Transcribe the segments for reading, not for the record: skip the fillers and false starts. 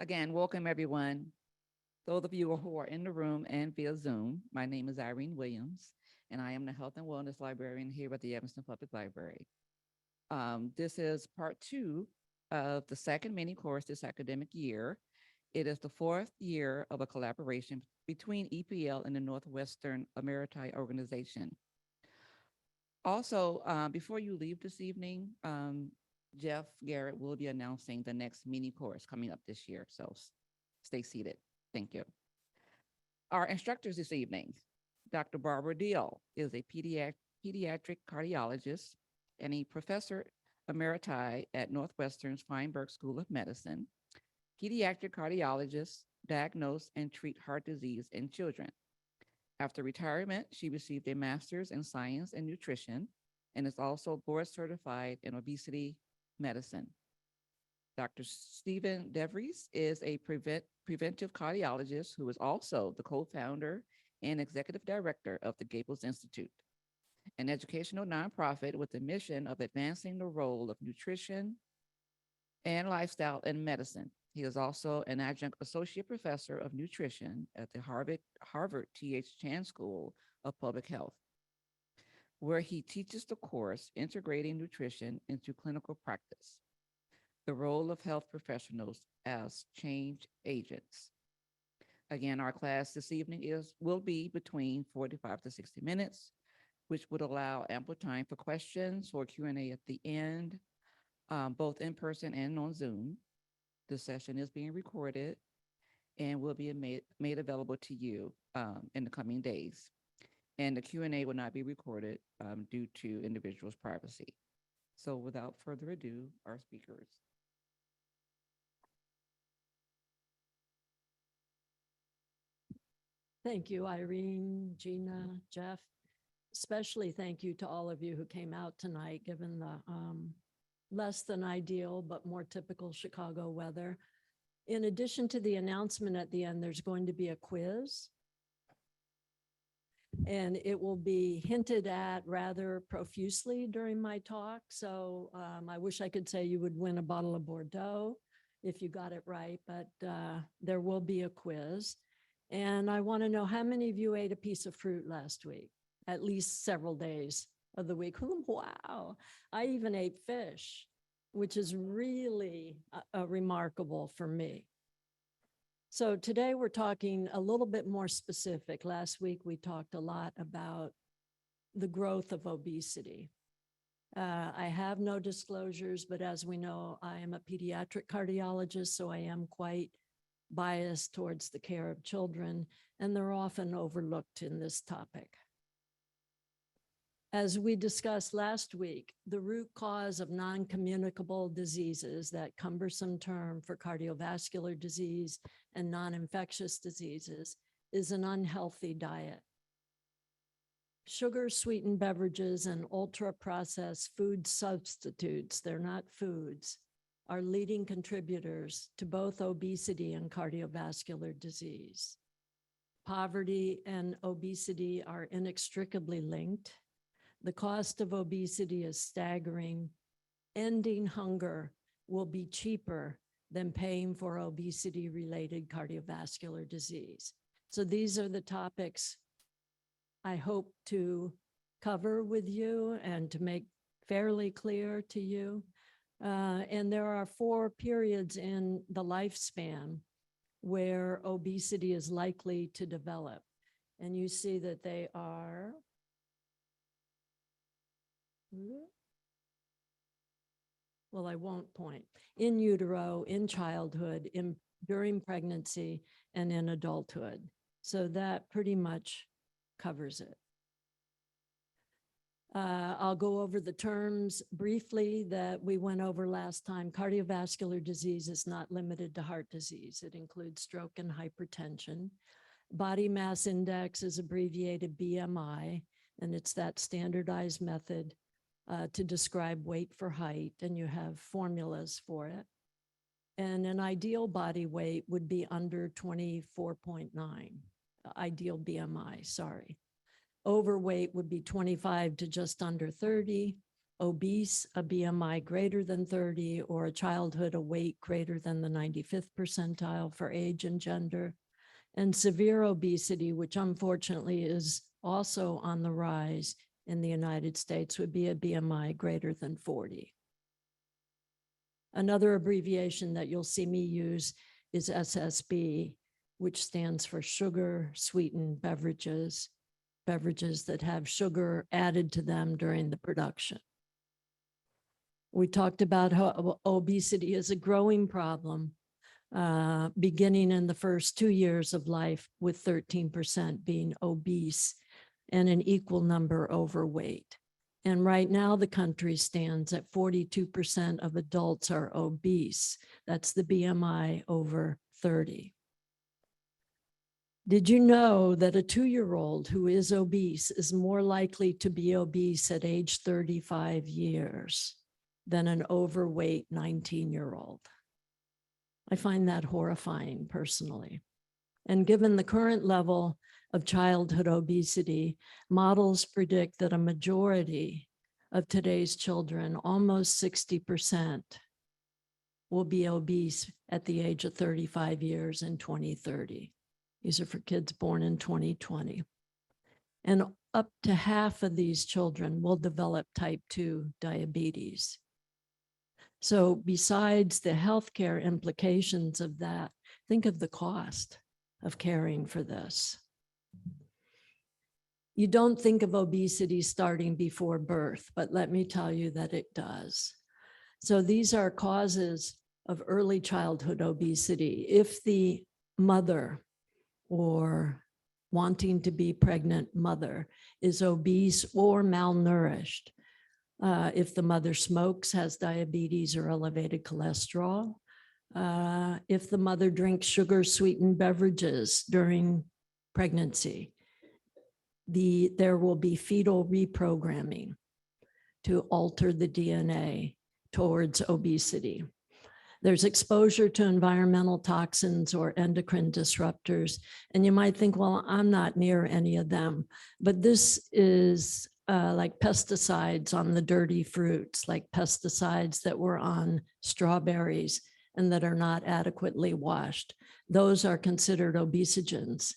Again, welcome everyone. Those of you who are in the room and via Zoom, my name is Irene Williams, and I am the Health and Wellness Librarian here at the Evanston Public Library. This is part two of the second mini course this academic year. It is the fourth year of a collaboration between EPL and the Northwestern Emeriti organization. Also, before you leave this evening, Jeff Garrett will be announcing the next mini course coming up this year. So stay seated. Thank you. Our instructors this evening, Dr. Barbara Deal is a pediatric cardiologist and a professor emeriti at Northwestern's Feinberg School of Medicine. Pediatric cardiologists diagnose and treat heart disease in children. After retirement, she received a master's in science and nutrition and is also board certified in obesity medicine. Dr. Stephen DeVries is a preventive cardiologist who is also the co-founder and executive director of the Gables Institute, an educational nonprofit with the mission of advancing the role of nutrition and lifestyle in medicine. He is also an adjunct associate professor of nutrition at the Harvard T.H. Chan School of Public Health, where he teaches the course Integrating Nutrition into Clinical Practice, the role of health professionals as change agents. Again, our class this evening will be between 45 to 60 minutes, which would allow ample time for questions or Q&A at the end, both in person and on Zoom. The session is being recorded and will be made available to you in the coming days. And the Q&A will not be recorded due to individuals' privacy. So without further ado, our speakers. Thank you, Irene, Gina, Jeff. Especially thank you to all of you who came out tonight, given the less than ideal but more typical Chicago weather. In addition to the announcement at the end, there's going to be a quiz. And it will be hinted at rather profusely during my talk. So I wish I could say you would win a bottle of Bordeaux if you got it right, but there will be a quiz. And I want to know how many of you ate a piece of fruit last week, at least several days of the week. Wow. I even ate fish, which is really remarkable for me. So today we're talking a little bit more specific. Last week we talked a lot about the growth of obesity. I have no disclosures, but as we know, I am a pediatric cardiologist, so I am quite biased towards the care of children, and they're often overlooked in this topic. As we discussed last week, the root cause of non-communicable diseases, that cumbersome term for cardiovascular disease and non-infectious diseases, is an unhealthy diet. Sugar-sweetened beverages and ultra-processed food substitutes, they're not foods, are leading contributors to both obesity and cardiovascular disease. Poverty and obesity are inextricably linked. The cost of obesity is staggering. Ending hunger will be cheaper than paying for obesity-related cardiovascular disease. So these are the topics I hope to cover with you and to make fairly clear to you. And there are 4 periods in the lifespan where obesity is likely to develop. And you see that they are, well, I won't point, in utero, in childhood, during pregnancy, and in adulthood. So that pretty much covers it. I'll go over the terms briefly that we went over last time. Cardiovascular disease is not limited to heart disease. It includes stroke and hypertension. Body mass index is abbreviated BMI, and it's that standardized method to describe weight for height, and you have formulas for it. And an ideal body weight would be under 24.9, ideal BMI, sorry. Overweight would be 25 to just under 30, obese, a BMI greater than 30, or a childhood, a weight greater than the 95th percentile for age and gender, and severe obesity, which unfortunately is also on the rise in the United States, would be a BMI greater than 40. Another abbreviation that you'll see me use is SSB, which stands for sugar sweetened beverages, beverages that have sugar added to them during the production. We talked about how obesity is a growing problem, beginning in the first 2 years of life, with 13% being obese and an equal number overweight. And right now the country stands at 42% of adults are obese. That's the BMI over 30. Did you know that a 2-year-old who is obese is more likely to be obese at age 35 years than an overweight 19-year-old? I find that horrifying personally. And given the current level of childhood obesity, models predict that a majority of today's children, almost 60%, will be obese at the age of 35 years in 2030. These are for kids born in 2020. And up to half of these children will develop type 2 diabetes. So besides the healthcare implications of that, think of the cost of caring for this. You don't think of obesity starting before birth, but let me tell you that it does. So these are causes of early childhood obesity. If the mother or wanting to be pregnant mother is obese or malnourished, if the mother smokes, has diabetes or elevated cholesterol, if the mother drinks sugar-sweetened beverages during pregnancy, there will be fetal reprogramming to alter the DNA towards obesity. There's exposure to environmental toxins or endocrine disruptors. And you might think, well, I'm not near any of them, but this is like pesticides on the dirty fruits, like pesticides that were on strawberries and that are not adequately washed. Those are considered obesogens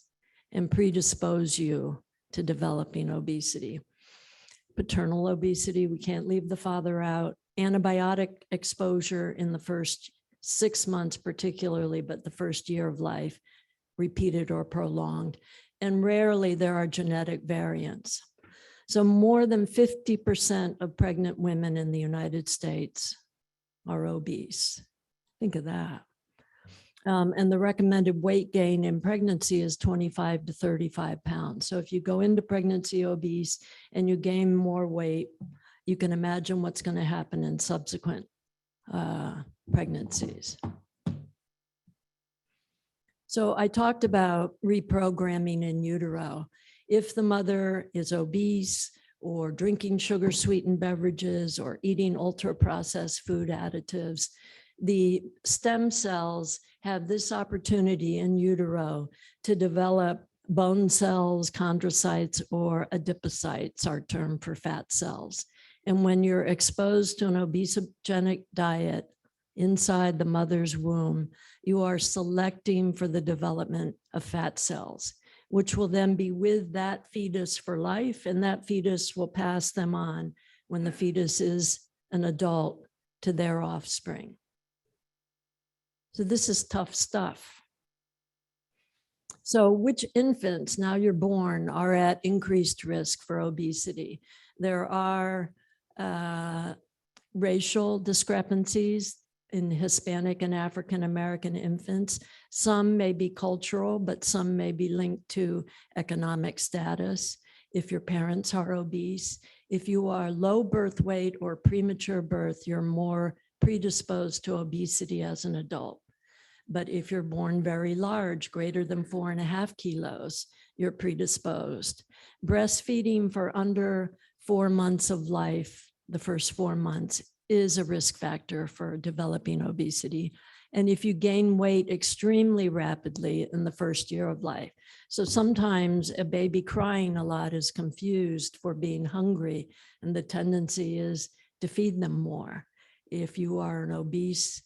and predispose you to developing obesity. Paternal obesity, we can't leave the father out. Antibiotic exposure in the first 6 months particularly, but the first year of life, repeated or prolonged. And rarely there are genetic variants. So more than 50% of pregnant women in the United States are obese. Think of that. And the recommended weight gain in pregnancy is 25 to 35 pounds. So if you go into pregnancy obese and you gain more weight, you can imagine what's going to happen in subsequent pregnancies. So I talked about reprogramming in utero. If the mother is obese or drinking sugar-sweetened beverages or eating ultra-processed food additives, the stem cells have this opportunity in utero to develop bone cells, chondrocytes, or adipocytes, our term for fat cells. And when you're exposed to an obesogenic diet inside the mother's womb, you are selecting for the development of fat cells, which will then be with that fetus for life, and that fetus will pass them on when the fetus is an adult to their offspring. So this is tough stuff. So which infants, now you're born, are at increased risk for obesity? There are racial discrepancies in Hispanic and African American infants. Some may be cultural, but some may be linked to economic status. If your parents are obese, if you are low birth weight or premature birth, you're more predisposed to obesity as an adult. But if you're born very large, greater than 4.5 kilos, you're predisposed. Breastfeeding for under 4 months of life, the first 4 months, is a risk factor for developing obesity. And if you gain weight extremely rapidly in the first year of life. So sometimes a baby crying a lot is confused for being hungry. And the tendency is to feed them more. If you are an obese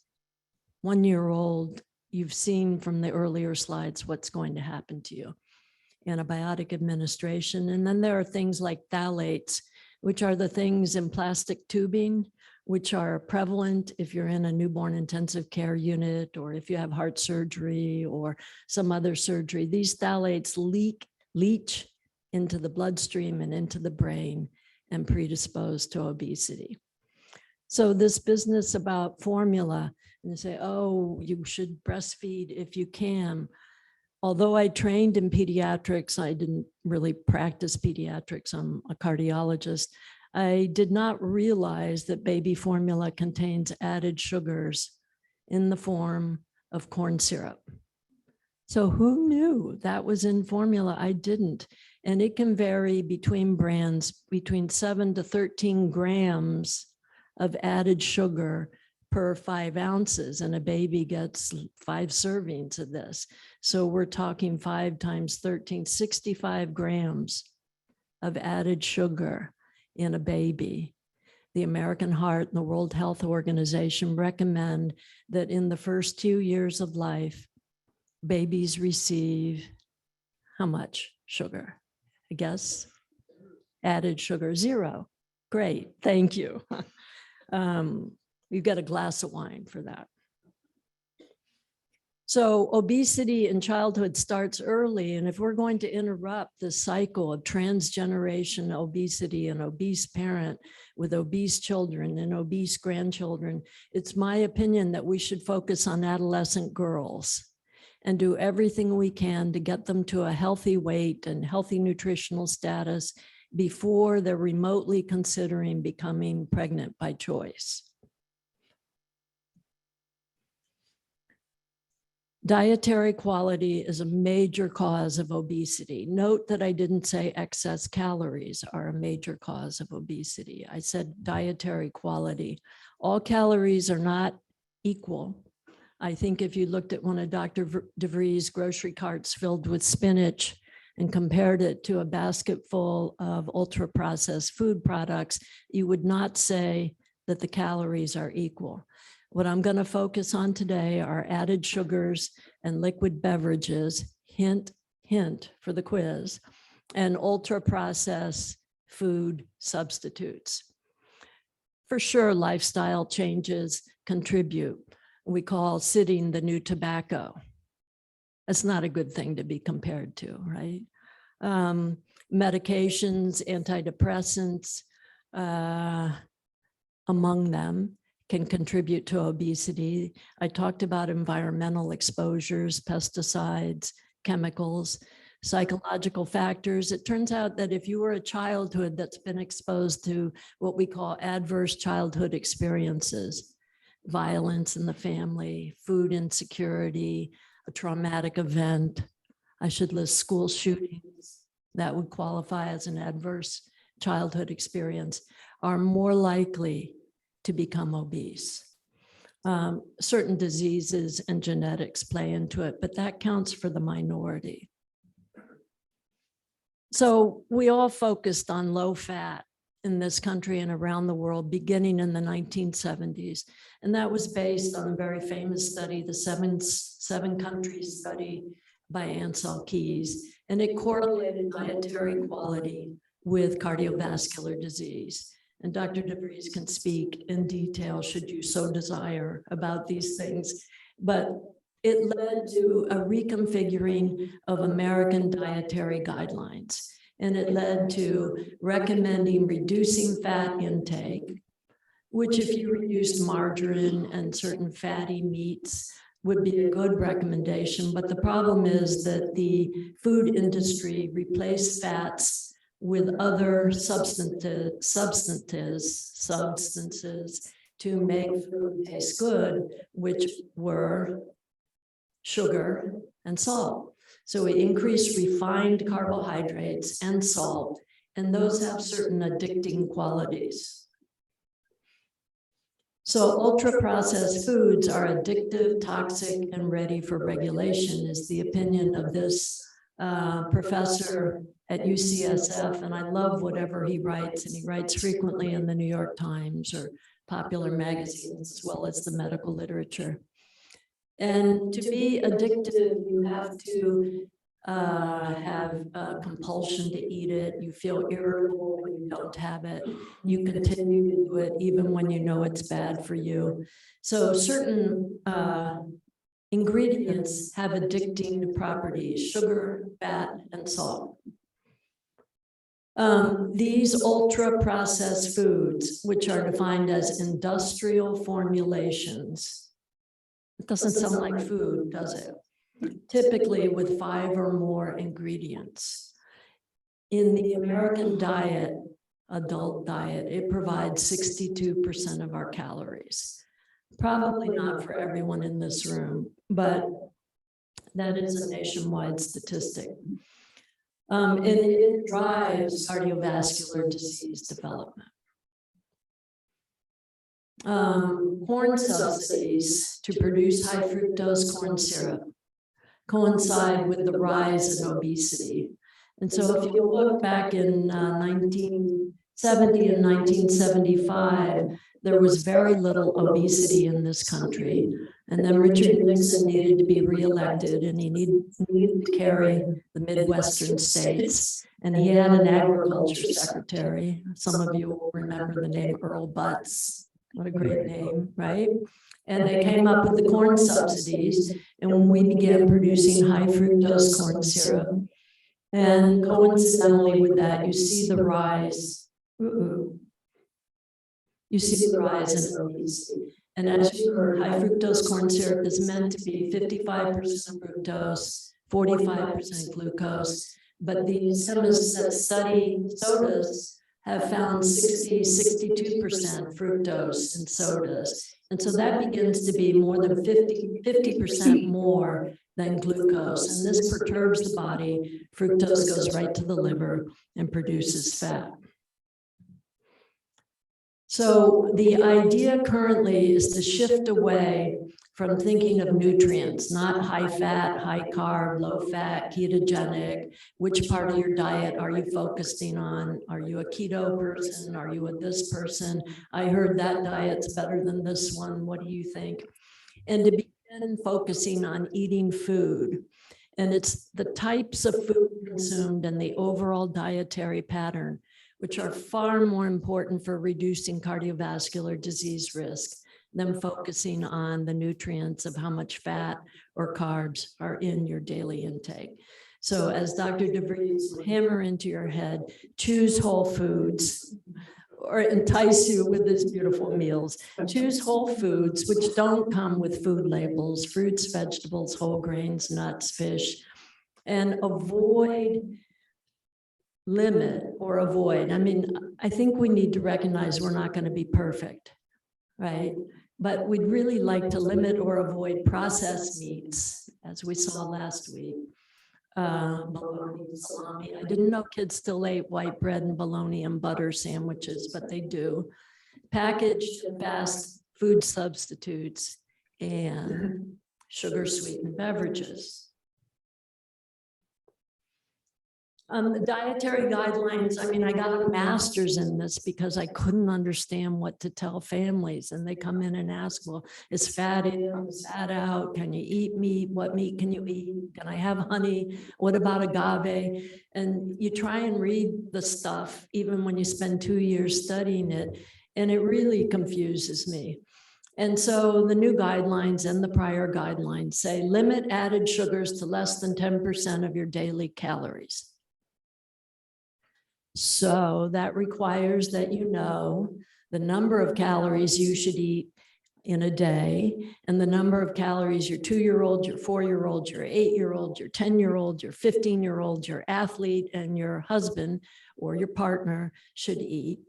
1-year-old, you've seen from the earlier slides what's going to happen to you. Antibiotic administration. And then there are things like phthalates, which are the things in plastic tubing, which are prevalent if you're in a newborn intensive care unit, or if you have heart surgery or some other surgery. These phthalates leach into the bloodstream and into the brain and predispose to obesity. So this business about formula, and they say, oh, you should breastfeed if you can. Although I trained in pediatrics, I didn't really practice pediatrics. I'm a cardiologist. I did not realize that baby formula contains added sugars in the form of corn syrup. So who knew that was in formula? I didn't. And it can vary between brands, between 7 to 13 grams of added sugar per 5 ounces, and a baby gets 5 servings of this. So we're talking 5 times 13, 65 grams of added sugar in a baby. The American Heart and the World Health Organization recommend that in the first 2 years of life, babies receive how much sugar? I guess added sugar, 0. Great, thank you. You've got a glass of wine for that. So obesity in childhood starts early. And if we're going to interrupt the cycle of transgeneration obesity, and obese parent with obese children and obese grandchildren, it's my opinion that we should focus on adolescent girls and do everything we can to get them to a healthy weight and healthy nutritional status before they're remotely considering becoming pregnant by choice. Dietary quality is a major cause of obesity. Note that I didn't say excess calories are a major cause of obesity. I said dietary quality. All calories are not equal. I think if you looked at one of Dr. DeVries' grocery carts filled with spinach and compared it to a basket full of ultra-processed food products, you would not say that the calories are equal. What I'm going to focus on today are added sugars and liquid beverages, hint, hint for the quiz, and ultra-processed food substitutes. For sure, lifestyle changes contribute. We call sitting the new tobacco. That's not a good thing to be compared to, right? Medications, antidepressants, among them, can contribute to obesity. I talked about environmental exposures, pesticides, chemicals, psychological factors. It turns out that if you were a childhood that's been exposed to what we call adverse childhood experiences, violence in the family, food insecurity, a traumatic event, I should list school shootings that would qualify as an adverse childhood experience, are more likely to become obese. Certain diseases and genetics play into it, but that counts for the minority. So we all focused on low fat in this country and around the world beginning in the 1970s. And that was based on a very famous study, the seven countries study by Ansel Keys. And it correlated dietary quality with cardiovascular disease. And Dr. DeVries can speak in detail, should you so desire, about these things. But it led to a reconfiguring of American dietary guidelines. And it led to recommending reducing fat intake, which if you reduced margarine and certain fatty meats would be a good recommendation. But the problem is that the food industry replaced fats with other substances to make food taste good, which were sugar and salt. So we increase refined carbohydrates and salt, and those have certain addicting qualities. So ultra-processed foods are addictive, toxic, and ready for regulation is the opinion of this professor at UCSF, and I love whatever he writes, and he writes frequently in the New York Times or popular magazines, as well as the medical literature. And to be addictive, you have to have a compulsion to eat it. You feel irritable when you don't have it. You continue to do it even when you know it's bad for you. So certain ingredients have addicting properties: sugar, fat, and salt. These ultra-processed foods, which are defined as industrial formulations, it doesn't sound like food, does it? Typically with 5 or more ingredients. In the American diet, adult diet, it provides 62% of our calories. Probably not for everyone in this room, but that is a nationwide statistic. And it drives cardiovascular disease development. Corn subsidies to produce high fructose corn syrup coincide with the rise in obesity. And so if you look back in 1970 and 1975, there was very little obesity in this country. And then Richard Nixon needed to be reelected, and he needed to carry the Midwestern states. And he had an agriculture secretary. Some of you will remember the name Earl Butz. What a great name, right? And they came up with the corn subsidies, and when we began producing high fructose corn syrup, and coincidentally with that, you see the rise. You see the rise in obesity. And as you heard, high fructose corn syrup is meant to be 55% fructose, 45% glucose, but these chemists that study sodas have found 62% fructose in sodas. And so that begins to be more than 50% more than glucose. And this perturbs the body. Fructose goes right to the liver and produces fat. So the idea currently is to shift away from thinking of nutrients, not high fat, high carb, low fat, ketogenic. Which part of your diet are you focusing on? Are you a keto person? Are you a this person? I heard that diet's better than this one. What do you think? And to begin focusing on eating food. And it's the types of food consumed and the overall dietary pattern, which are far more important for reducing cardiovascular disease risk than focusing on the nutrients of how much fat or carbs are in your daily intake. So as Dr. DeVries will hammer into your head, choose whole foods, or entice you with these beautiful meals. Choose whole foods, which don't come with food labels: fruits, vegetables, whole grains, nuts, fish, and avoid. I mean, I think we need to recognize we're not going to be perfect, right? But we'd really like to limit or avoid processed meats, as we saw last week. Bologna, salami. I didn't know kids still ate white bread and bologna and butter sandwiches, but they do. Packaged and fast food substitutes and sugar-sweetened beverages. The dietary guidelines, I mean, I got a master's in this because I couldn't understand what to tell families. And they come in and ask, well, is fat in, is fat out? Can you eat meat? What meat can you eat? Can I have honey? What about agave? And you try and read the stuff, even when you spend 2 years studying it, and it really confuses me. And so the new guidelines and the prior guidelines say limit added sugars to less than 10% of your daily calories. So that requires that you know the number of calories you should eat in a day and the number of calories your 2-year-old, your 4-year-old, your 8-year-old, your 10-year-old, your 15-year-old, your athlete, and your husband or your partner should eat.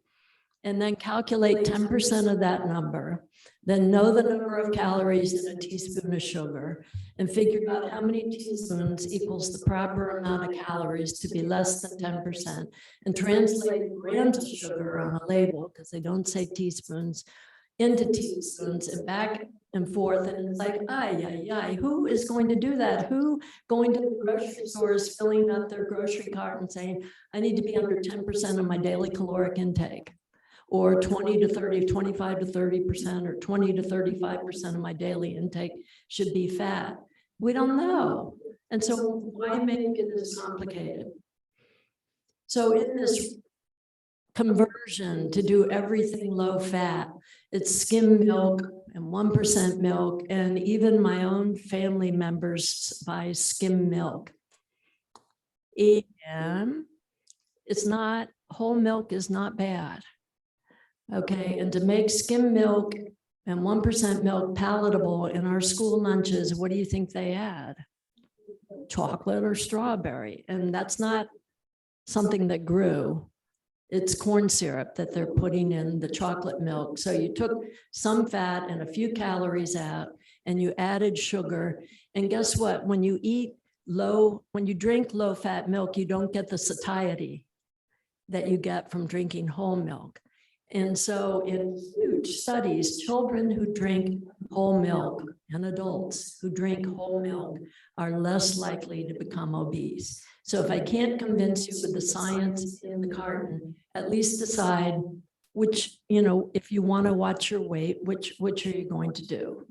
And then calculate 10% of that number. Then know the number of calories in a teaspoon of sugar and figure out how many teaspoons equals the proper amount of calories to be less than 10%, and translate grams of sugar on a label, because they don't say teaspoons, into teaspoons, and back and forth. And it's like, who is going to do that? Who going to the grocery stores, filling up their grocery cart and saying, I need to be under 10% of my daily caloric intake, or 20 to 30, 25 to 30%, or 20 to 35% of my daily intake should be fat. We don't know. And so why make it this complicated? So in this conversion to do everything low fat, it's skim milk and 1% milk, and even my own family members buy skim milk. And it's not, whole milk is not bad. Okay, and to make skim milk and 1% milk palatable in our school lunches, what do you think they add? Chocolate or strawberry. And that's not something that grew. It's corn syrup that they're putting in the chocolate milk. So you took some fat and a few calories out, and you added sugar. And guess what? When you drink low fat milk, you don't get the satiety that you get from drinking whole milk. And so in huge studies, children who drink whole milk and adults who drink whole milk are less likely to become obese. So if I can't convince you with the science in the carton, at least decide which, if you want to watch your weight, which are you going to do?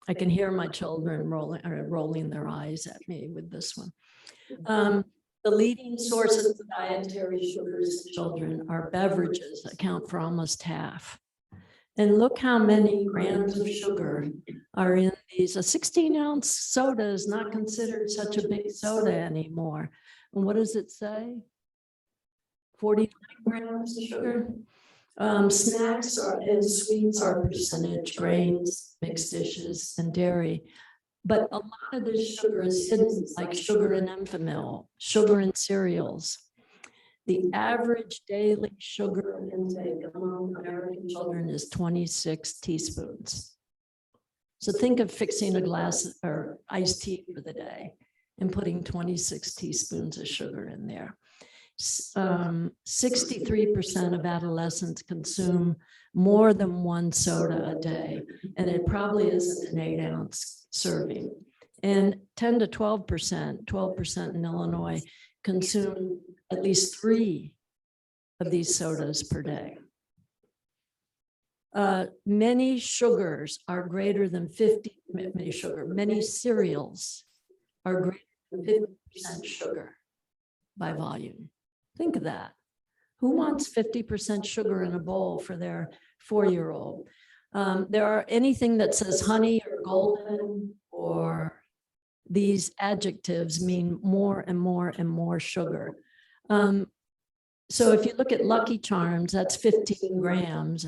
I can hear my children rolling their eyes at me with this one. The leading sources of dietary sugars in children are beverages, account for almost half. And look how many grams of sugar are in these. A 16-ounce soda is not considered such a big soda anymore. And what does it say? 49 grams of sugar. Snacks and sweets are percentage, grains, mixed dishes, and dairy. But a lot of this sugar is hidden, like sugar in Enfamil, sugar in cereals. The average daily sugar intake among American children is 26 teaspoons. So think of fixing a glass or iced tea for the day and putting 26 teaspoons of sugar in there. 63% of adolescents consume more than one soda a day, and it probably isn't an 8-ounce serving. And 10 to 12% in Illinois consume at least 3 of these sodas per day. Many sugars are greater than 50, many cereals are greater than 50% sugar by volume. Think of that. Who wants 50% sugar in a bowl for their 4-year-old? There are anything that says honey or golden or these adjectives mean more and more and more sugar. So if you look at Lucky Charms, that's 15 grams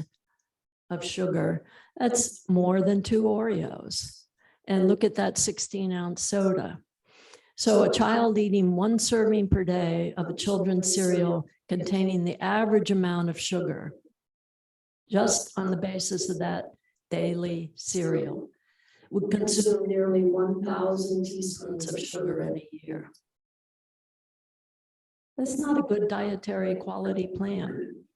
of sugar. That's more than 2 Oreos. And look at that 16-ounce soda. So a child eating 1 serving per day of a children's cereal containing the average amount of sugar, just on the basis of that daily cereal, would consume nearly 1,000 teaspoons of sugar in a year. That's not a good dietary quality plan.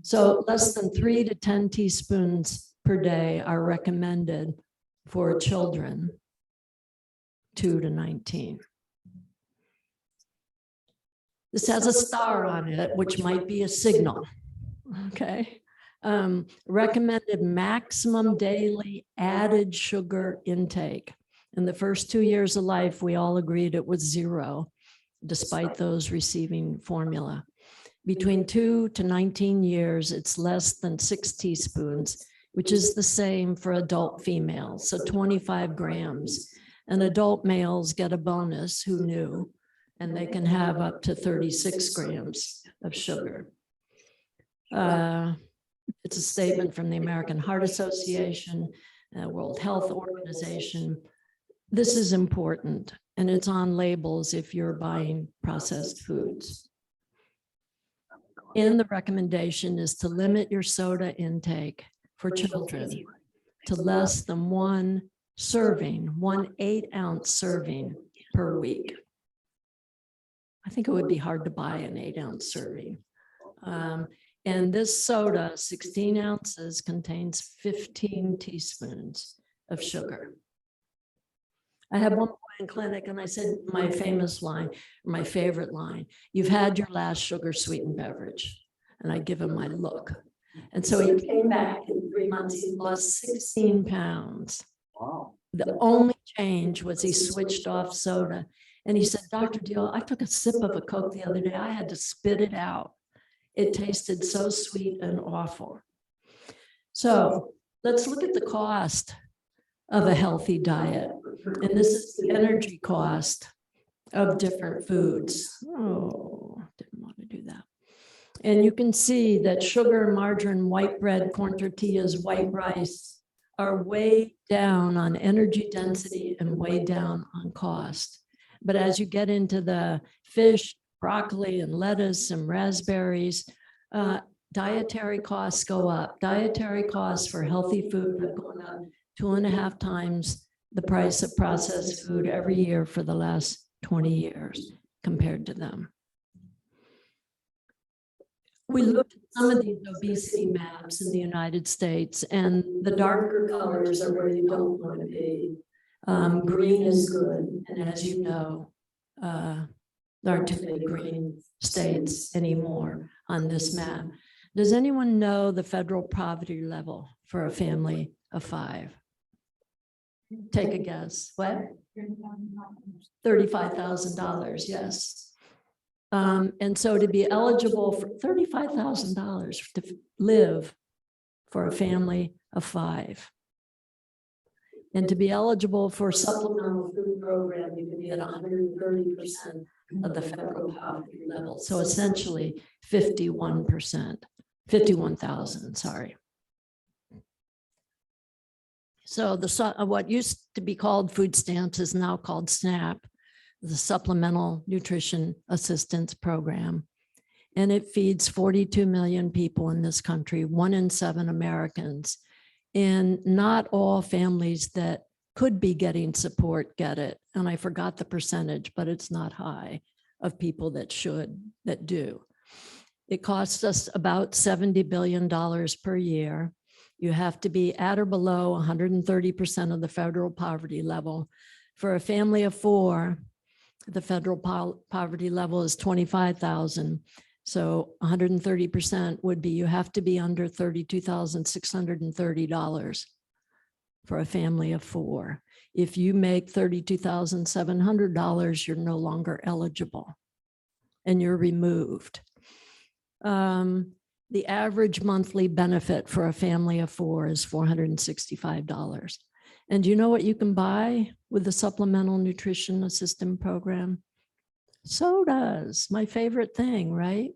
So less than 3 to 10 teaspoons per day are recommended for children 2 to 19. This has a star on it, which might be a signal, okay? Recommended maximum daily added sugar intake. In the first 2 years of life, we all agreed it was 0, despite those receiving formula. Between 2 to 19 years, it's less than 6 teaspoons, which is the same for adult females, so 25 grams. And adult males get a bonus, who knew? And they can have up to 36 grams of sugar. It's a statement from the American Heart Association, World Health Organization. This is important, and it's on labels if you're buying processed foods. And the recommendation is to limit your soda intake for children to less than 1 serving, 1 8-ounce serving per week. I think it would be hard to buy an 8-ounce serving. And this soda, 16 ounces, contains 15 teaspoons of sugar. I had one boy in clinic and I said, my famous line, my favorite line, "You've had your last sugar sweetened beverage." And I give him my look. And so he came back in 3 months, he lost 16 pounds. Wow. The only change was he switched off soda. And he said, "Dr. Deal, I took a sip of a Coke the other day. I had to spit it out. It tasted so sweet and awful." So let's look at the cost of a healthy diet. And this is the energy cost of different foods. Oh, didn't want to do that. And you can see that sugar, margarine, white bread, corn tortillas, white rice are way down on energy density and way down on cost. But as you get into the fish, broccoli, and lettuce and raspberries, dietary costs go up. Dietary costs for healthy food have gone up 2.5 times the price of processed food every year for the last 20 years compared to them. We looked at some of these obesity maps in the United States, and the darker colors are where you don't want to be. Green is good, and as you know, there aren't too many green states anymore on this map. Does anyone know the federal poverty level for a family of 5? Take a guess. What? $35,000, yes. And so to be eligible for $35,000 to live for a family of 5. And to be eligible for supplemental food program, you can be at 130% of the federal poverty level. So essentially 51%, 51,000, sorry. So what used to be called food stamps is now called SNAP, the Supplemental Nutrition Assistance Program. And it feeds 42 million people in this country, 1 in 7 Americans. And not all families that could be getting support get it. And I forgot the percentage, but it's not high of people that do. It costs us about $70 billion per year. You have to be at or below 130% of the federal poverty level. For a family of 4, the federal poverty level is 25,000. So 130% would be, you have to be under $32,630 for a family of 4. If you make $32,700, you're no longer eligible and you're removed. The average monthly benefit for a family of 4 is $465. And do you know what you can buy with the Supplemental Nutrition Assistance Program? Sodas, my favorite thing, right?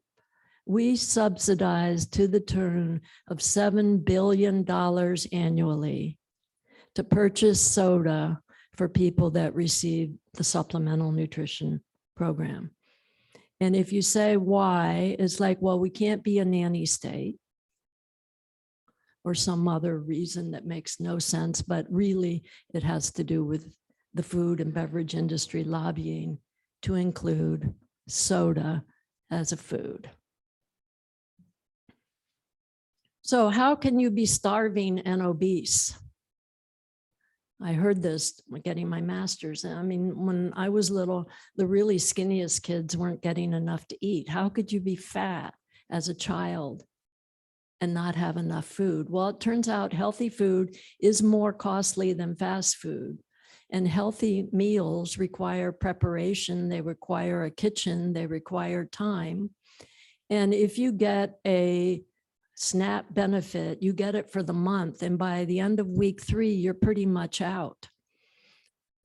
We subsidize to the tune of $7 billion annually to purchase soda for people that receive the Supplemental Nutrition Program. And if you say why, it's like, well, we can't be a nanny state or some other reason that makes no sense, but really it has to do with the food and beverage industry lobbying to include soda as a food. So how can you be starving and obese? I heard this getting my master's. I mean, when I was little, the really skinniest kids weren't getting enough to eat. How could you be fat as a child and not have enough food? Well, it turns out healthy food is more costly than fast food. And healthy meals require preparation. They require a kitchen. They require time. And if you get a SNAP benefit, you get it for the month. And by the end of week 3, you're pretty much out.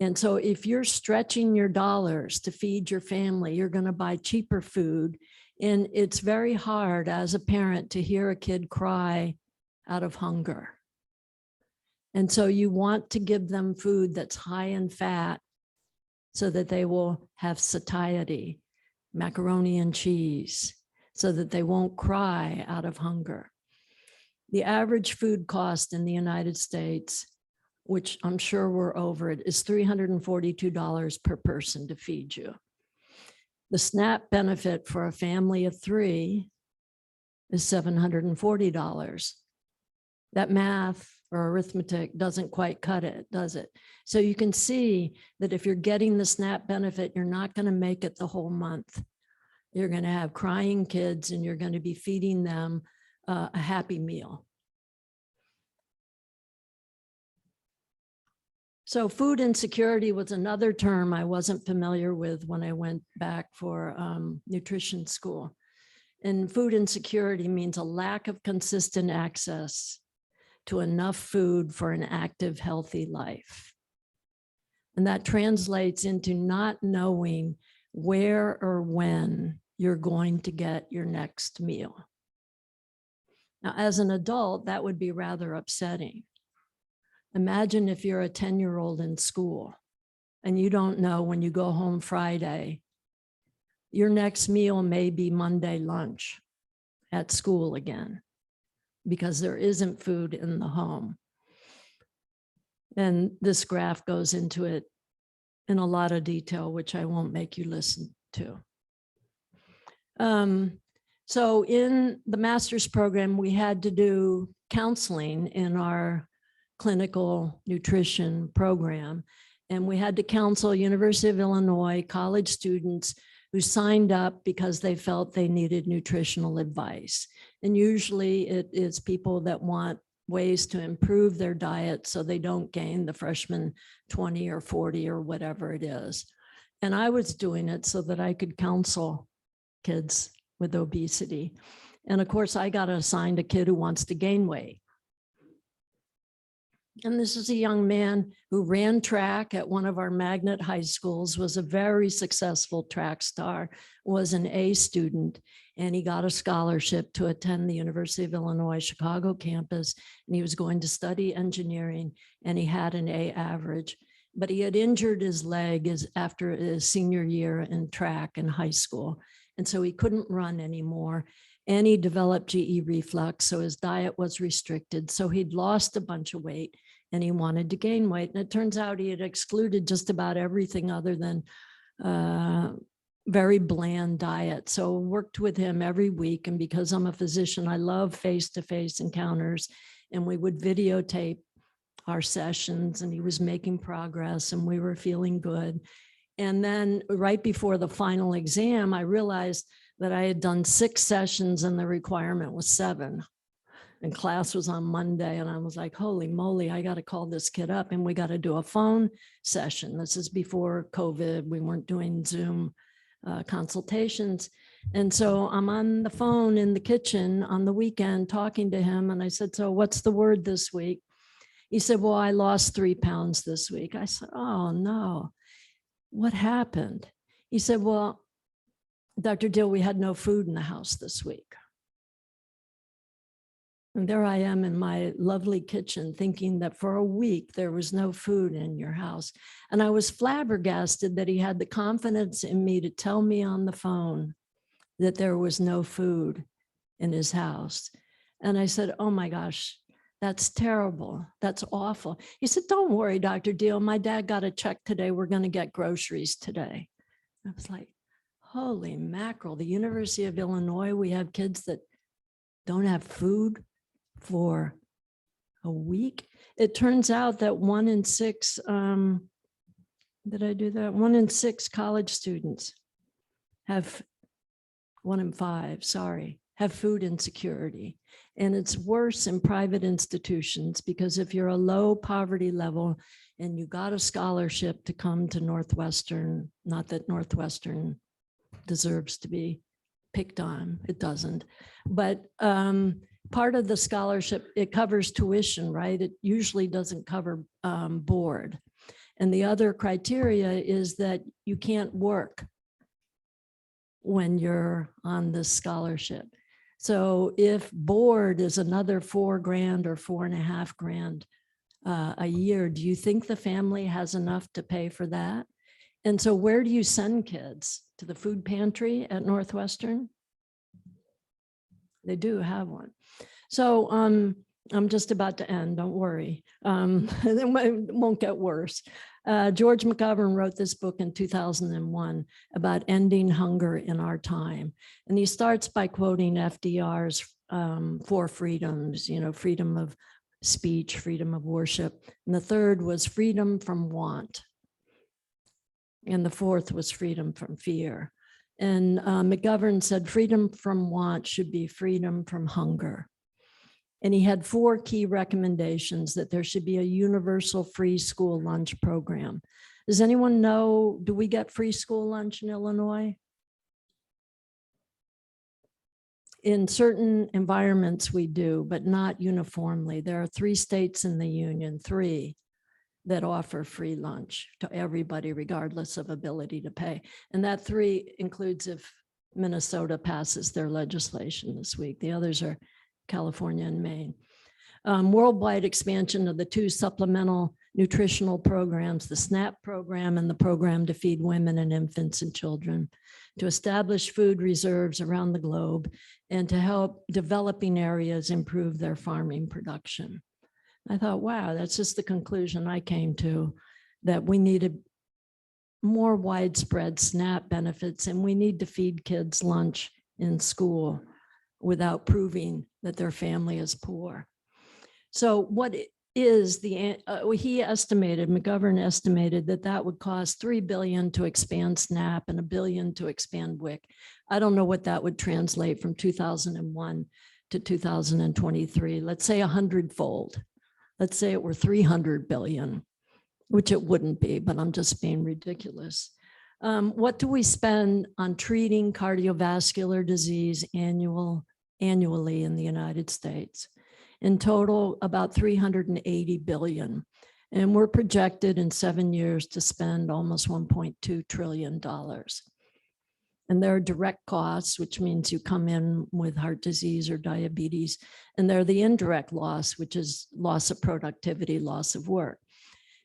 And so if you're stretching your dollars to feed your family, you're going to buy cheaper food. And it's very hard as a parent to hear a kid cry out of hunger. And so you want to give them food that's high in fat so that they will have satiety, macaroni and cheese, so that they won't cry out of hunger. The average food cost in the United States, which I'm sure we're over it, is $342 per person to feed you. The SNAP benefit for a family of 3 is $740. That math or arithmetic doesn't quite cut it, does it? So you can see that if you're getting the SNAP benefit, you're not going to make it the whole month. You're going to have crying kids and you're going to be feeding them a happy meal. So food insecurity was another term I wasn't familiar with when I went back for nutrition school. And food insecurity means a lack of consistent access to enough food for an active, healthy life. And that translates into not knowing where or when you're going to get your next meal. Now, as an adult, that would be rather upsetting. Imagine if you're a 10-year-old in school and you don't know when you go home Friday, your next meal may be Monday lunch at school again, because there isn't food in the home. And this graph goes into it in a lot of detail, which I won't make you listen to. So in the master's program, we had to do counseling in our clinical nutrition program. And we had to counsel University of Illinois college students who signed up because they felt they needed nutritional advice. And usually it is people that want ways to improve their diet so they don't gain the freshman 20 or 40 or whatever it is. And I was doing it so that I could counsel kids with obesity. And of course, I got assigned a kid who wants to gain weight. And this is a young man who ran track at one of our magnet high schools, was a very successful track star, was an A student, and he got a scholarship to attend the University of Illinois Chicago campus. And he was going to study engineering, and he had an A average, but he had injured his leg after his senior year in track in high school. And so he couldn't run anymore. And he developed GE reflux, so his diet was restricted. So he'd lost a bunch of weight and he wanted to gain weight. And it turns out he had excluded just about everything other than very bland diet. So worked with him every week. And because I'm a physician, I love face-to-face encounters. And we would videotape our sessions, and he was making progress and we were feeling good. And then right before the final exam, I realized that I had done 6 sessions and the requirement was 7. And class was on Monday. And I was like, holy moly, I got to call this kid up and we got to do a phone session. This is before COVID. We weren't doing Zoom consultations. And so I'm on the phone in the kitchen on the weekend talking to him. And I said, so what's the word this week? He said, well, I lost 3 pounds this week. I said, oh no, what happened? He said, well, Dr. Dill, we had no food in the house this week. And there I am in my lovely kitchen thinking that for a week there was no food in your house. And I was flabbergasted that he had the confidence in me to tell me on the phone that there was no food in his house. And I said, oh my gosh, that's terrible. That's awful. He said, don't worry, Dr. Dill, my dad got a check today. We're going to get groceries today. I was like, holy mackerel, the University of Illinois, we have kids that don't have food for a week. It turns out that 1 in 6, did I do that? 1 in 6 college students have, 1 in 5, sorry, have food insecurity. And it's worse in private institutions because if you're a low poverty level and you got a scholarship to come to Northwestern, not that Northwestern deserves to be picked on, it doesn't, but part of the scholarship, it covers tuition, right? It usually doesn't cover board. And the other criteria is that you can't work when you're on this scholarship. So if board is another $4,000 or $4,500 a year, do you think the family has enough to pay for that? And so where do you send kids? To the food pantry at Northwestern? They do have one. So I'm just about to end, don't worry. It won't get worse. George McGovern wrote this book in 2001 about ending hunger in our time. And he starts by quoting FDR's four freedoms, freedom of speech, freedom of worship. And the third was freedom from want. And the fourth was freedom from fear. And McGovern said freedom from want should be freedom from hunger. And he had four key recommendations: that there should be a universal free school lunch program. Does anyone know, do we get free school lunch in Illinois? In certain environments we do, but not uniformly. There are 3 states in the union, 3, that offer free lunch to everybody, regardless of ability to pay. And that 3 includes if Minnesota passes their legislation this week. The others are California and Maine. Worldwide expansion of the 2 supplemental nutritional programs, the SNAP program and the program to feed women and infants and children, to establish food reserves around the globe and to help developing areas improve their farming production. I thought, wow, that's just the conclusion I came to, that we needed more widespread SNAP benefits, and we need to feed kids lunch in school without proving that their family is poor. So what is he estimated, McGovern estimated that would cost $3 billion to expand SNAP and $1 billion to expand WIC. I don't know what that would translate from 2001 to 2023. Let's say 100-fold. Let's say it were 300 billion, which it wouldn't be, but I'm just being ridiculous. What do we spend on treating cardiovascular disease annually in the United States? In total, about 380 billion. And we're projected in 7 years to spend almost $1.2 trillion. And there are direct costs, which means you come in with heart disease or diabetes. And there are the indirect loss, which is loss of productivity, loss of work.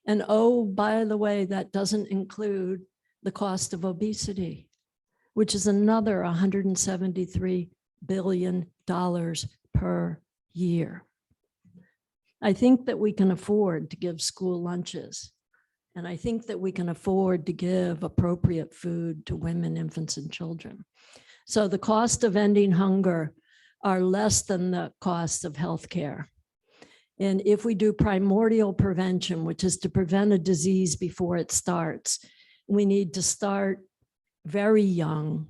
And oh, by the way, that doesn't include the cost of obesity, which is another $173 billion per year. I think that we can afford to give school lunches. And I think that we can afford to give appropriate food to women, infants, and children. So the cost of ending hunger are less than the cost of healthcare. And if we do primordial prevention, which is to prevent a disease before it starts, we need to start very young.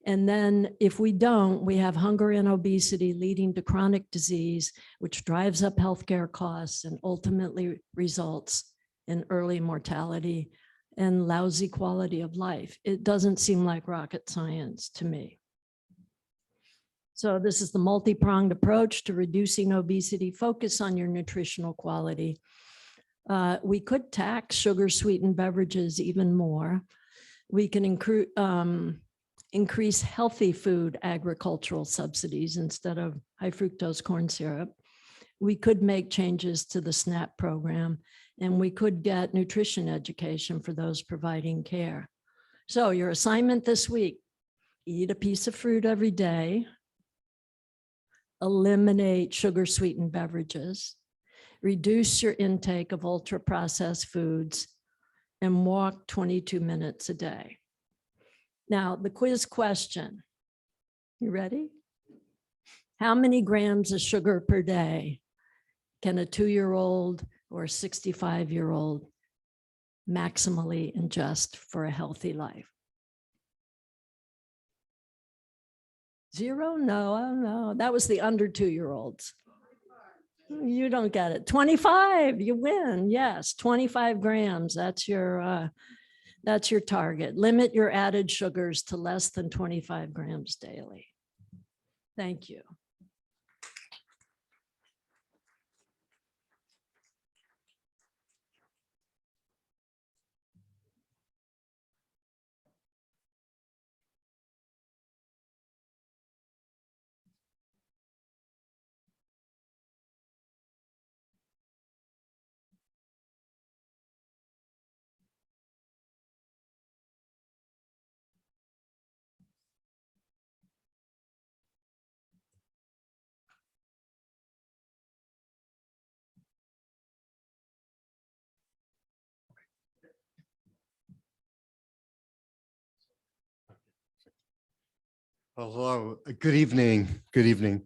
And then if we don't, we have hunger and obesity leading to chronic disease, which drives up healthcare costs and ultimately results in early mortality and lousy quality of life. It doesn't seem like rocket science to me. So this is the multi-pronged approach to reducing obesity. Focus on your nutritional quality. We could tax sugar-sweetened beverages even more. We can increase healthy food agricultural subsidies instead of high fructose corn syrup. We could make changes to the SNAP program, and we could get nutrition education for those providing care. So your assignment this week: eat a piece of fruit every day, eliminate sugar-sweetened beverages, reduce your intake of ultra-processed foods, and walk 22 minutes a day. Now, the quiz question. You ready? How many grams of sugar per day can a 2-year-old or a 65-year-old maximally ingest for a healthy life? 0? No. That was the under 2-year-olds. You don't get it. 25, you win. Yes, 25 grams. That's your target. Limit your added sugars to less than 25 grams daily. Thank you. Hello, good evening. Good evening.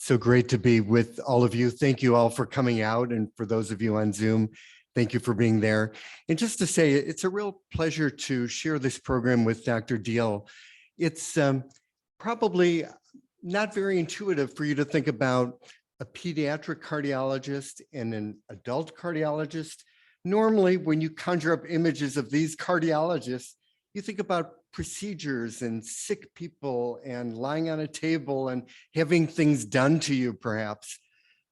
So great to be with all of you. Thank you all for coming out. And for those of you on Zoom, thank you for being there. And just to say, it's a real pleasure to share this program with Dr. Deal. It's probably not very intuitive for you to think about a pediatric cardiologist and an adult cardiologist. Normally, when you conjure up images of these cardiologists, you think about procedures and sick people and lying on a table and having things done to you, perhaps.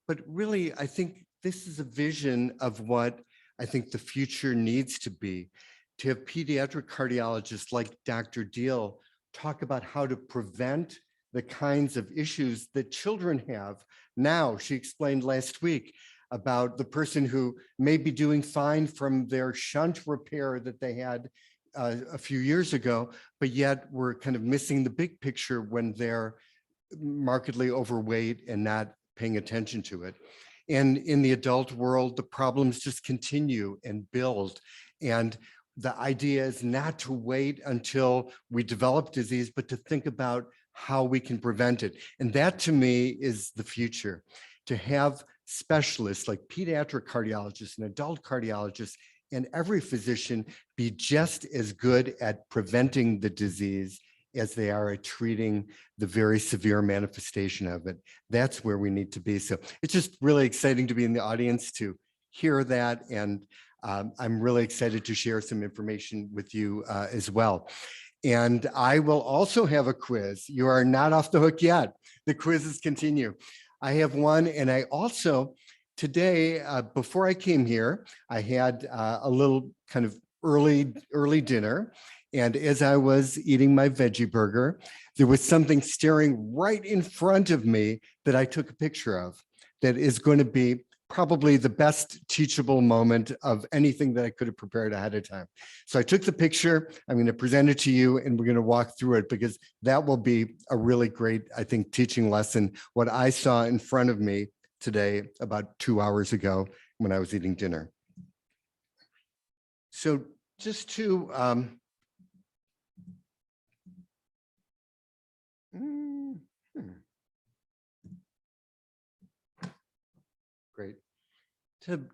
But really, I think this is a vision of what I think the future needs to be, to have pediatric cardiologists like Dr. Deal talk about how to prevent the kinds of issues that children have now. She explained last week about the person who may be doing fine from their shunt repair that they had a few years ago, but yet we're kind of missing the big picture when they're markedly overweight and not paying attention to it. And in the adult world, the problems just continue and build. And the idea is not to wait until we develop disease, but to think about how we can prevent it. And that to me is the future, to have specialists like pediatric cardiologists and adult cardiologists and every physician be just as good at preventing the disease as they are at treating the very severe manifestation of it. That's where we need to be. So it's just really exciting to be in the audience to hear that. And I'm really excited to share some information with you as well. And I will also have a quiz. You are not off the hook yet. The quizzes continue. I have one, and I also, today, before I came here, I had a little kind of early dinner. And as I was eating my veggie burger, there was something staring right in front of me that I took a picture of that is going to be probably the best teachable moment of anything that I could have prepared ahead of time. So I took the picture, I'm going to present it to you, and we're going to walk through it because that will be a really great, I think, teaching lesson. What I saw in front of me today about 2 hours ago when I was eating dinner. So just to great.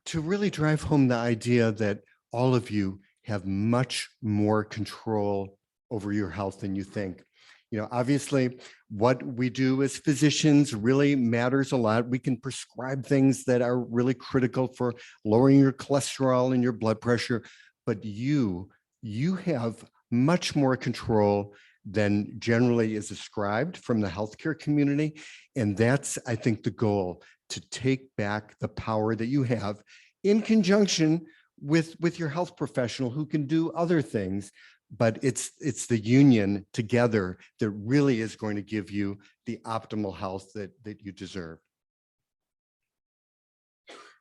To really drive home the idea that all of you have much more control over your health than you think. You know, obviously, what we do as physicians really matters a lot. We can prescribe things that are really critical for lowering your cholesterol and your blood pressure, but you have much more control than generally is ascribed from the healthcare community. And that's, I think, the goal, to take back the power that you have in conjunction with your health professional who can do other things. But it's the union together that really is going to give you the optimal health that you deserve.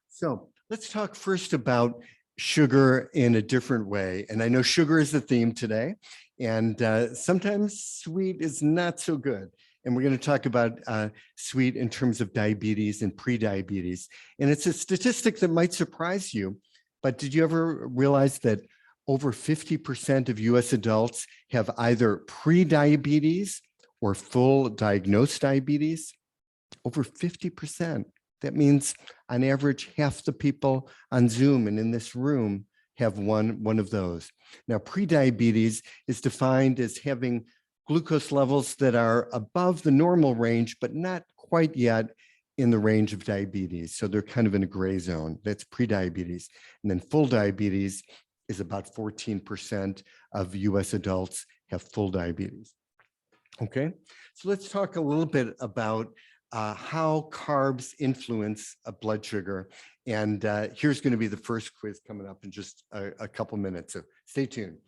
So let's talk first about sugar in a different way. And I know sugar is the theme today, and sometimes sweet is not so good. And we're going to talk about sweet in terms of diabetes and prediabetes. And it's a statistic that might surprise you, but did you ever realize that over 50% of US adults have either prediabetes or full diagnosed diabetes? Over 50%. That means on average, half the people on Zoom and in this room have one of those. Now, prediabetes is defined as having glucose levels that are above the normal range, but not quite yet in the range of diabetes. So they're kind of in a gray zone. That's prediabetes. And then full diabetes is about 14% of US adults have full diabetes. Okay, so let's talk a little bit about how carbs influence blood sugar. And here's going to be the first quiz coming up in just a couple minutes, so stay tuned.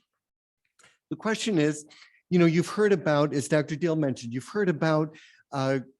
The question is, you know, you've heard about, as Dr. Deal mentioned, you've heard about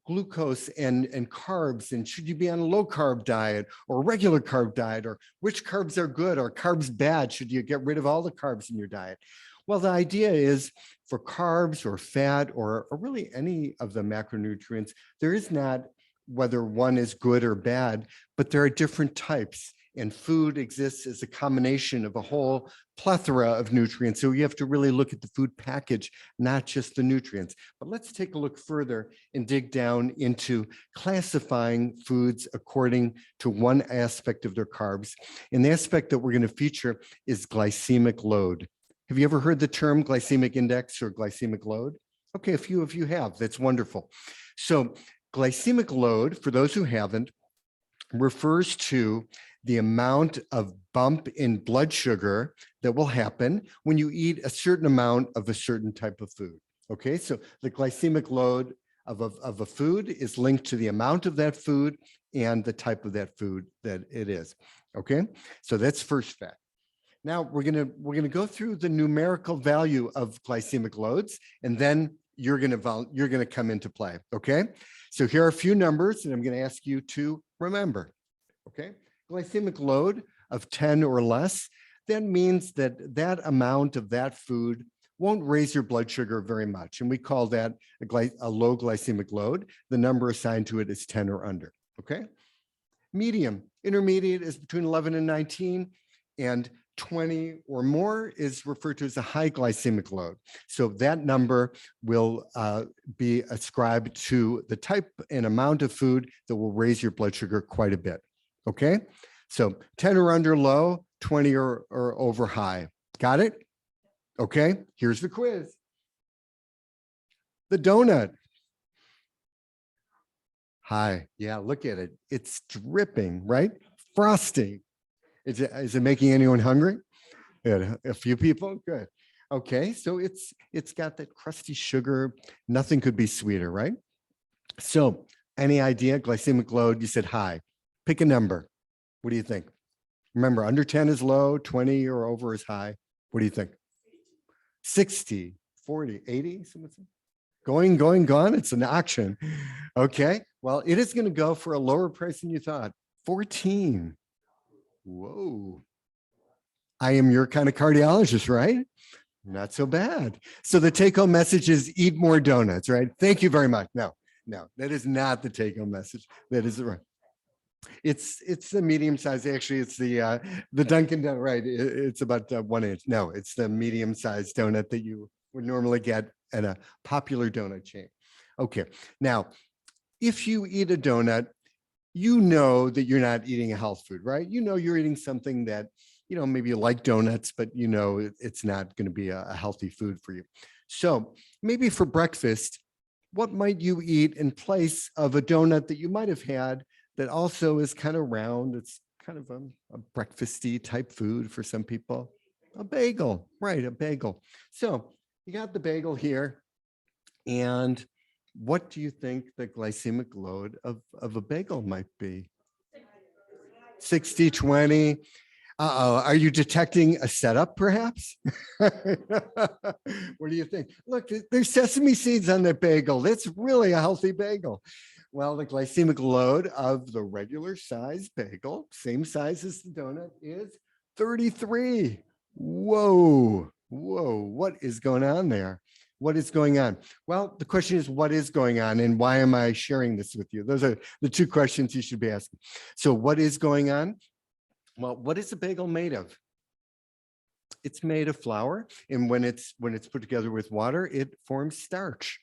glucose and carbs, and should you be on a low carb diet or a regular carb diet, or which carbs are good, or carbs bad? Should you get rid of all the carbs in your diet? Well, the idea is for carbs or fat or really any of the macronutrients, there is not whether one is good or bad, but there are different types. And food exists as a combination of a whole plethora of nutrients. So you have to really look at the food package, not just the nutrients. But let's take a look further and dig down into classifying foods according to one aspect of their carbs. And the aspect that we're going to feature is glycemic load. Have you ever heard the term glycemic index or glycemic load? Okay, a few of you have. That's wonderful. So glycemic load, for those who haven't, refers to the amount of bump in blood sugar that will happen when you eat a certain amount of a certain type of food. Okay, so the glycemic load of a food is linked to the amount of that food and the type of that food that it is. Okay, so that's first fact. Now we're gonna go through the numerical value of glycemic loads, and then you're gonna come into play. Okay, so here are a few numbers, and I'm gonna ask you to remember. Okay, glycemic load of 10 or less, that means that that amount of that food won't raise your blood sugar very much. And we call that a low glycemic load. The number assigned to it is 10 or under. Okay, medium, intermediate is between 11 and 19, and 20 or more is referred to as a high glycemic load. So that number will be ascribed to the type and amount of food that will raise your blood sugar quite a bit. Okay, so 10 or under low, 20 or over high. Got it? Okay, here's the quiz. The donut. High. Yeah, look at it. It's dripping, right? Frosting. Is it making anyone hungry? Yeah, a few people? Good. Okay, so it's got that crusty sugar. Nothing could be sweeter, right? So any idea? Glycemic load, you said high. Pick a number. What do you think? Remember, under 10 is low, 20 or over is high. What do you think? 60, 40, 80? Going, gone. It's an auction. Okay, well, it is going to go for a lower price than you thought. 14. Whoa. I am your kind of cardiologist, right? Not so bad. So the take-home message is eat more donuts, right? Thank you very much. No, that is not the take-home message. That is right. It's the medium size. Actually, it's the Dunkin' Donut, right? It's about 1 inch. No, it's the medium sized donut that you would normally get at a popular donut chain. Okay, now, if you eat a donut, you know that you're not eating a health food, right? You know you're eating something that, you know, maybe you like donuts, but you know it's not going to be a healthy food for you. So maybe for breakfast, what might you eat in place of a donut that you might have had that also is kind of round? It's kind of a breakfasty type food for some people. A bagel, right? A bagel. So you got the bagel here, and what do you think the glycemic load of a bagel might be? 60, 20. Uh-oh, are you detecting a setup perhaps? What do you think? Look, there's sesame seeds on that bagel. That's really a healthy bagel. Well, the glycemic load of the regular size bagel, same size as the donut, is 33. Whoa, what is going on there? What is going on? Well, the question is, what is going on and why am I sharing this with you? Those are the two questions you should be asking. So what is going on? Well, what is a bagel made of? It's made of flour, and when it's put together with water, it forms starch.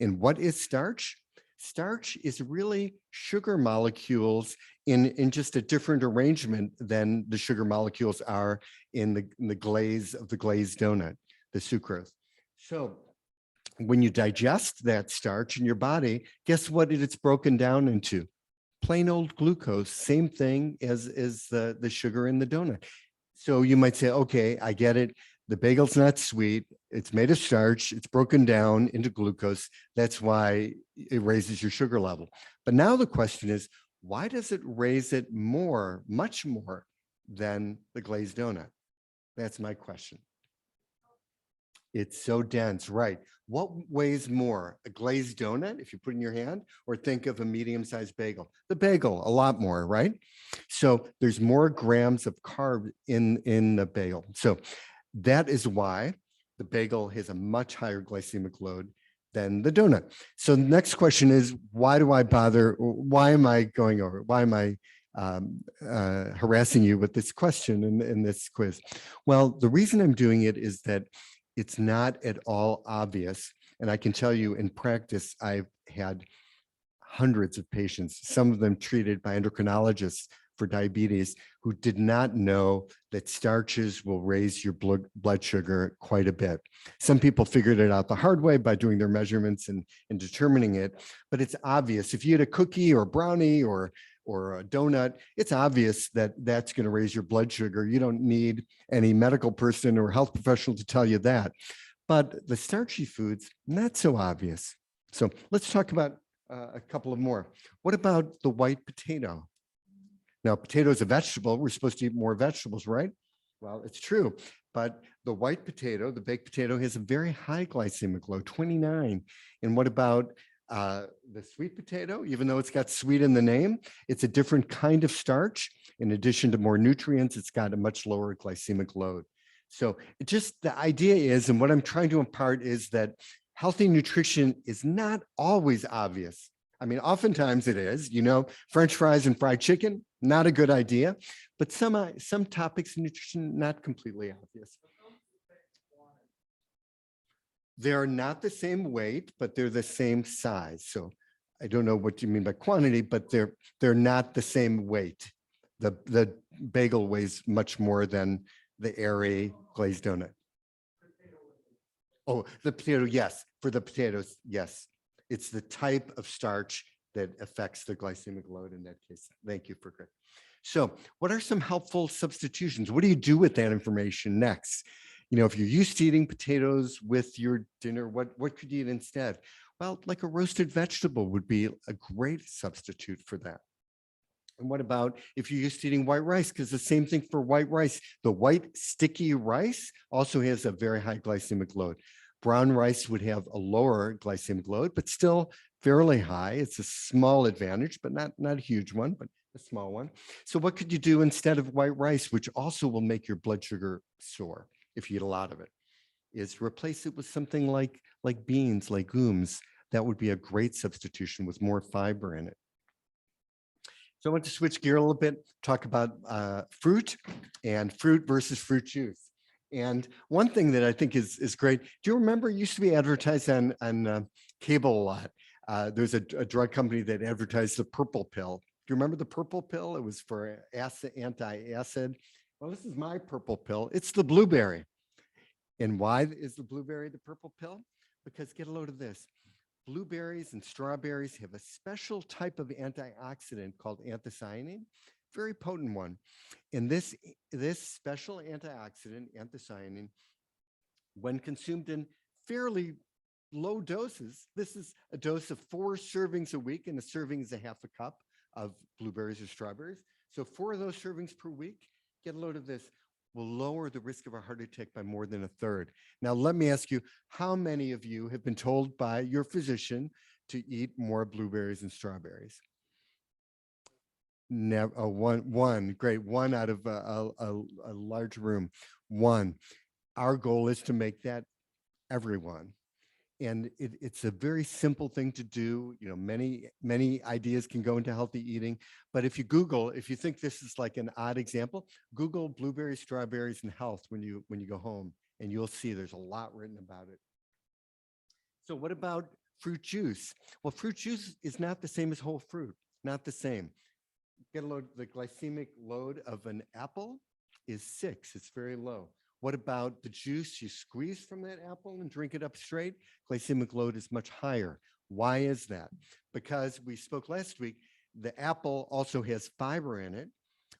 And what is starch? Starch is really sugar molecules in just a different arrangement than the sugar molecules are in the glaze of the glazed donut, the sucrose. So when you digest that starch in your body, guess what it's broken down into? Plain old glucose, same thing as the sugar in the donut. So you might say, okay, I get it. The bagel's not sweet. It's made of starch. It's broken down into glucose. That's why it raises your sugar level. But now the question is, why does it raise it more, much more than the glazed donut? That's my question. It's so dense, right? What weighs more, a glazed donut, if you put in your hand, or think of a medium-sized bagel? The bagel, a lot more, right? So there's more grams of carb in the bagel. So that is why the bagel has a much higher glycemic load than the donut. So the next question is, why do I bother? Why am I going over? Why am I harassing you with this question in this quiz. Well, the reason I'm doing it is that it's not at all obvious. And I can tell you in practice, I've had hundreds of patients, some of them treated by endocrinologists for diabetes, who did not know that starches will raise your blood sugar quite a bit. Some people figured it out the hard way by doing their measurements and determining it, but it's obvious. If you eat a cookie or a brownie or a donut, it's obvious that that's going to raise your blood sugar. You don't need any medical person or health professional to tell you that. But the starchy foods, not so obvious. So let's talk about a couple of more. What about the white potato? Now, potato is a vegetable. We're supposed to eat more vegetables, right? Well, it's true. But the white potato, the baked potato, has a very high glycemic load, 29. And what about the sweet potato? Even though it's got sweet in the name, it's a different kind of starch. In addition to more nutrients, it's got a much lower glycemic load. So it just, the idea is, and what I'm trying to impart is that healthy nutrition is not always obvious. I mean, oftentimes it is, French fries and fried chicken, not a good idea, but some topics in nutrition, not completely obvious. They're not the same weight, but they're the same size. So I don't know what you mean by quantity, but they're not the same weight. The bagel weighs much more than the airy glazed donut. Oh, the potato, yes. For the potatoes, yes. It's the type of starch that affects the glycemic load in that case. Thank you for correct. So what are some helpful substitutions? What do you do with that information next? If you're used to eating potatoes with your dinner, what could you eat instead? Well, like a roasted vegetable would be a great substitute for that. And what about if you're used to eating white rice? Because the same thing for white rice. The white sticky rice also has a very high glycemic load. Brown rice would have a lower glycemic load, but still fairly high. It's a small advantage, but not a huge one, but a small one. So what could you do instead of white rice, which also will make your blood sugar soar if you eat a lot of it, is replace it with something like beans, legumes. That would be a great substitution with more fiber in it. So I want to switch gear a little bit, talk about fruit and fruit versus fruit juice. And one thing that I think is great, do you remember it used to be advertised on cable a lot? There's a drug company that advertised the purple pill. Do you remember the purple pill? It was for anti-acid. Well, this is my purple pill. It's the blueberry. And why is the blueberry the purple pill? Because get a load of this. Blueberries and strawberries have a special type of antioxidant called anthocyanin, very potent one. And this special antioxidant, anthocyanin, when consumed in fairly low doses, this is a dose of 4 servings a week, and a serving is a half a cup of blueberries or strawberries. So 4 of those servings per week, get a load of this, will lower the risk of a heart attack by more than 1/3. Now, let me ask you, how many of you have been told by your physician to eat more blueberries and strawberries? Never. One. Great. One out of a large room. One. Our goal is to make that everyone. And it's a very simple thing to do. Many ideas can go into healthy eating, but if you think this is like an odd example, Google blueberries, strawberries, and health when you go home, and you'll see there's a lot written about it. So what about fruit juice? Well, fruit juice is not the same as whole fruit, not the same. Get a load, the glycemic load of an apple is 6, it's very low. What about the juice you squeeze from that apple and drink it up straight? Glycemic load is much higher. Why is that? Because we spoke last week, the apple also has fiber in it,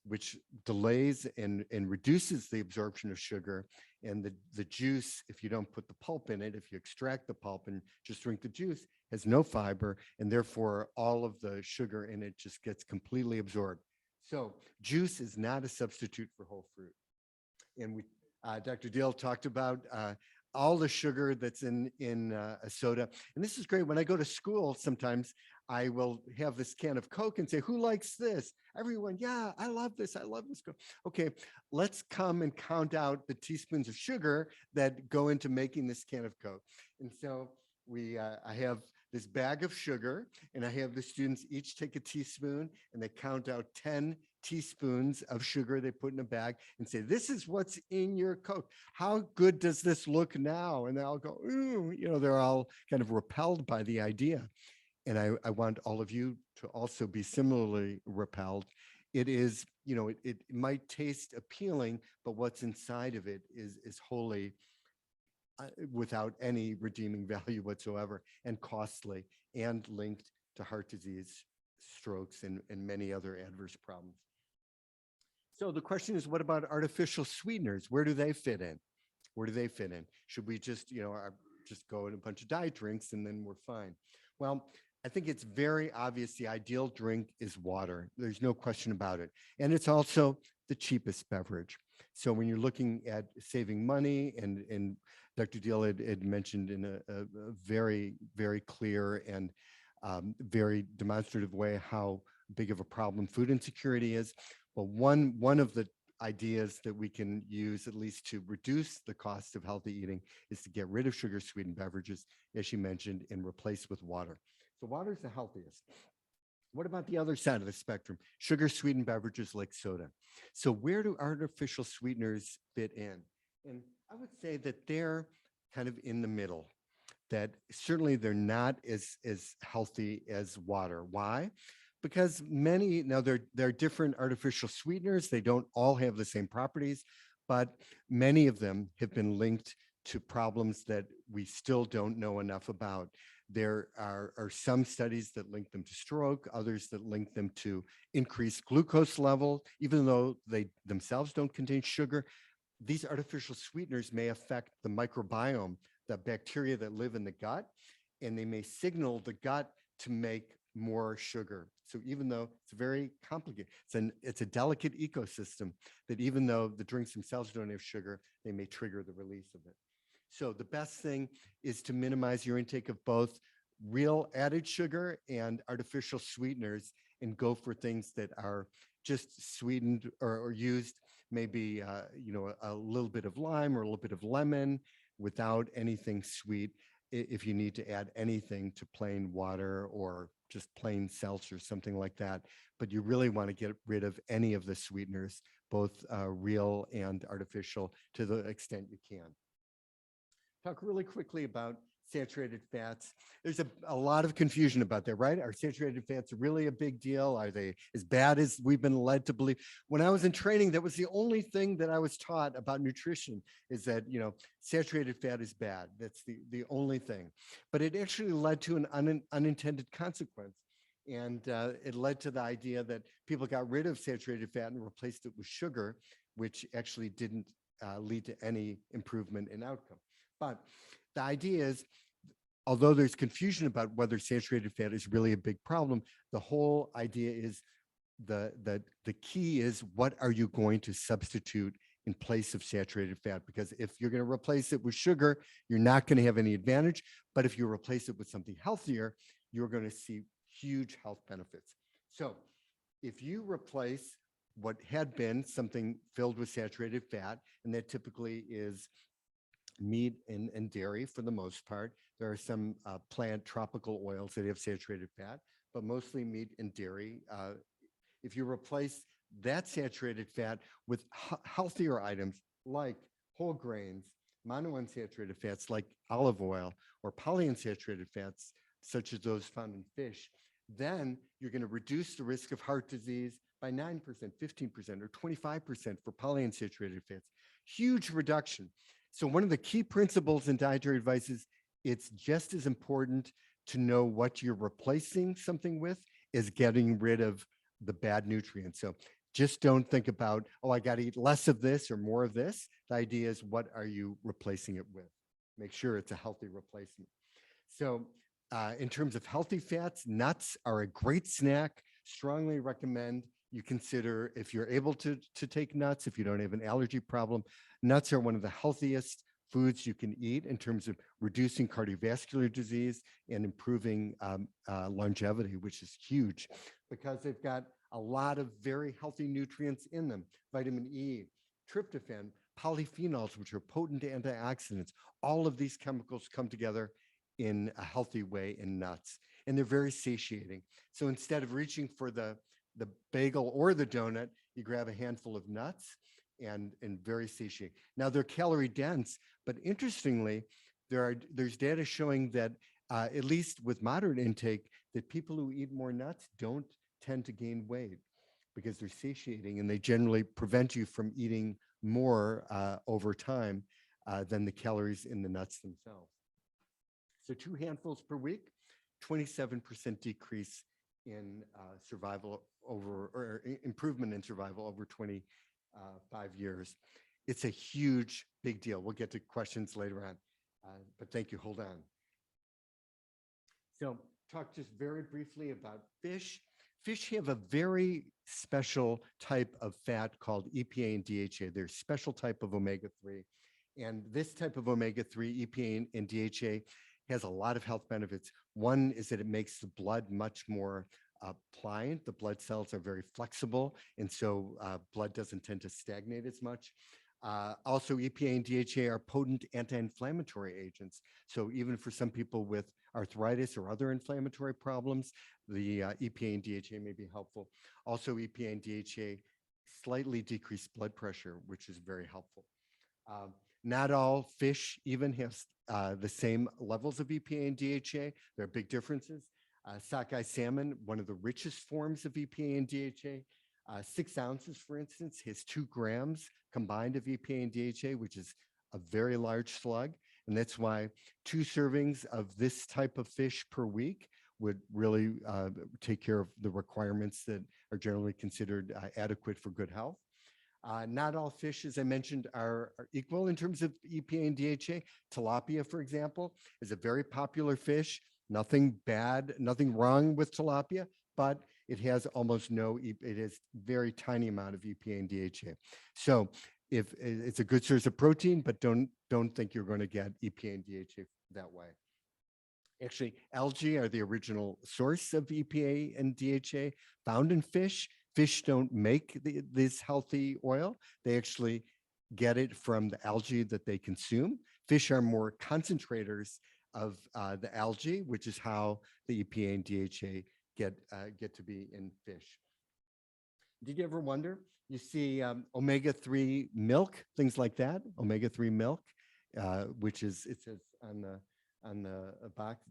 which delays and reduces the absorption of sugar. And the juice, if you don't put the pulp in it, if you extract the pulp and just drink the juice, has no fiber, and therefore all of the sugar in it just gets completely absorbed. So juice is not a substitute for whole fruit. And Dr. Deal talked about all the sugar that's in a soda. And this is great. When I go to school, sometimes I will have this can of Coke and say, who likes this? Everyone, yeah, I love this. I love this Coke. Okay, let's come and count out the teaspoons of sugar that go into making this can of Coke. And so I have this bag of sugar, and I have the students each take a teaspoon and they count out 10 teaspoons of sugar they put in a bag and say, this is what's in your Coke. How good does this look now? And they all go, ooh, they're all kind of repelled by the idea. And I want all of you to also be similarly repelled. It is, it might taste appealing, but what's inside of it is wholly without any redeeming value whatsoever, and costly, and linked to heart disease, strokes, and many other adverse problems. So the question is, what about artificial sweeteners? Where do they fit in? Where do they fit in? Should we just, just go in a bunch of diet drinks and then we're fine? Well, I think it's very obvious the ideal drink is water. There's no question about it. And it's also the cheapest beverage. So when you're looking at saving money, and Dr. Deal had mentioned in a very, very clear and very demonstrative way how big of a problem food insecurity is. Well, one of the ideas that we can use, at least to reduce the cost of healthy eating, is to get rid of sugar sweetened beverages, as she mentioned, and replace with water. So water is the healthiest. What about the other side of the spectrum? Sugar sweetened beverages like soda. So where do artificial sweeteners fit in? And I would say that they're kind of in the middle, that certainly they're not as healthy as water. Why? Because now there are different artificial sweeteners. They don't all have the same properties, but many of them have been linked to problems that we still don't know enough about. There are some studies that link them to stroke, others that link them to increased glucose level, even though they themselves don't contain sugar. These artificial sweeteners may affect the microbiome, the bacteria that live in the gut, and they may signal the gut to make more sugar. So even though it's very complicated, it's a delicate ecosystem that even though the drinks themselves don't have sugar, they may trigger the release of it. So the best thing is to minimize your intake of both real added sugar and artificial sweeteners, and go for things that are just sweetened or used maybe a little bit of lime or a little bit of lemon without anything sweet. If you need to add anything to plain water or just plain seltzer, something like that. But you really want to get rid of any of the sweeteners, both real and artificial, to the extent you can. Talk really quickly about saturated fats. There's a lot of confusion about that, right? Are saturated fats really a big deal? Are they as bad as we've been led to believe? When I was in training, that was the only thing that I was taught about nutrition, is that, saturated fat is bad. That's the only thing. But it actually led to an unintended consequence. And it led to the idea that people got rid of saturated fat and replaced it with sugar, which actually didn't lead to any improvement in outcome. But the idea is, although there's confusion about whether saturated fat is really a big problem, the whole idea is the key is, what are you going to substitute in place of saturated fat? Because if you're going to replace it with sugar, you're not going to have any advantage. But if you replace it with something healthier, you're going to see huge health benefits. So if you replace what had been something filled with saturated fat, and that typically is meat and dairy for the most part. There are some plant tropical oils that have saturated fat, but mostly meat and dairy. If you replace that saturated fat with healthier items like whole grains, monounsaturated fats like olive oil, or polyunsaturated fats such as those found in fish, then you're going to reduce the risk of heart disease by 9%, 15%, or 25% for polyunsaturated fats. Huge reduction. So one of the key principles in dietary advice is, it's just as important to know what you're replacing something with as getting rid of the bad nutrients. So just don't think about, oh, I got to eat less of this or more of this. The idea is, what are you replacing it with? Make sure it's a healthy replacement. So in terms of healthy fats, nuts are a great snack. Strongly recommend you consider, if you're able to take nuts, if you don't have an allergy problem. Nuts are one of the healthiest foods you can eat in terms of reducing cardiovascular disease and improving longevity, which is huge because they've got a lot of very healthy nutrients in them. Vitamin E, tryptophan, polyphenols, which are potent antioxidants. All of these chemicals come together in a healthy way in nuts. And they're very satiating. So instead of reaching for the bagel or the donut, you grab a handful of nuts and very satiating. Now they're calorie dense, but interestingly, there's data showing that at least with moderate intake, that people who eat more nuts don't tend to gain weight because they're satiating and they generally prevent you from eating more over time than the calories in the nuts themselves. So 2 handfuls per week, 27% decrease in survival over, or improvement in survival over 25 years. It's a huge, big deal. We'll get to questions later on, but thank you. Hold on. So talk just very briefly about fish. Fish have a very special type of fat called EPA and DHA. They're a special type of omega-3. And this type of omega-3, EPA and DHA, has a lot of health benefits. One is that it makes the blood much more pliant. The blood cells are very flexible, and so blood doesn't tend to stagnate as much. Also, EPA and DHA are potent anti-inflammatory agents. So even for some people with arthritis or other inflammatory problems, the EPA and DHA may be helpful. Also, EPA and DHA slightly decrease blood pressure, which is very helpful. Not all fish even have the same levels of EPA and DHA. There are big differences. Sockeye salmon, one of the richest forms of EPA and DHA, 6 ounces, for instance, has 2 grams combined of EPA and DHA, which is a very large slug. And that's why 2 servings of this type of fish per week would really take care of the requirements that are generally considered adequate for good health. Not all fish, as I mentioned, are equal in terms of EPA and DHA. Tilapia, for example, is a very popular fish. Nothing bad, nothing wrong with tilapia, but it has almost no, it has very tiny amount of EPA and DHA. So if it's a good source of protein, but don't think you're going to get EPA and DHA that way. Actually, algae are the original source of EPA and DHA found in fish. Fish don't make this healthy oil. They actually get it from the algae that they consume. Fish are more concentrators of the algae, which is how the EPA and DHA get to be in fish. Did you ever wonder? You see omega-3 milk, things like that, omega-3 milk, which is, it says on the box,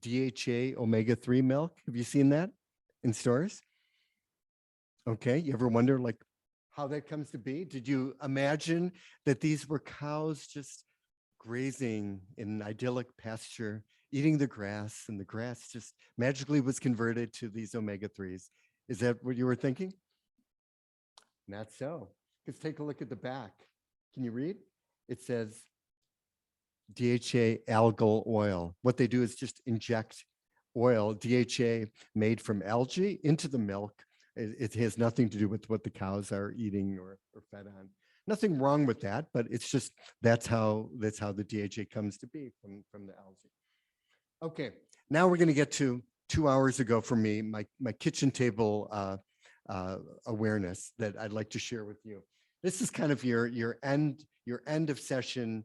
DHA omega-3 milk. Have you seen that in stores? Okay, you ever wonder like how that comes to be? Did you imagine that these were cows just grazing in an idyllic pasture, eating the grass, and the grass just magically was converted to these omega-3s? Is that what you were thinking? Not so. Let's take a look at the back. Can you read? It says DHA algal oil. What they do is just inject oil, DHA made from algae, into the milk. It has nothing to do with what the cows are eating or fed on. Nothing wrong with that, but it's just that's how the DHA comes to be from the algae. Okay, now we're going to get to 2 hours ago for me, my kitchen table awareness that I'd like to share with you. This is kind of your end of session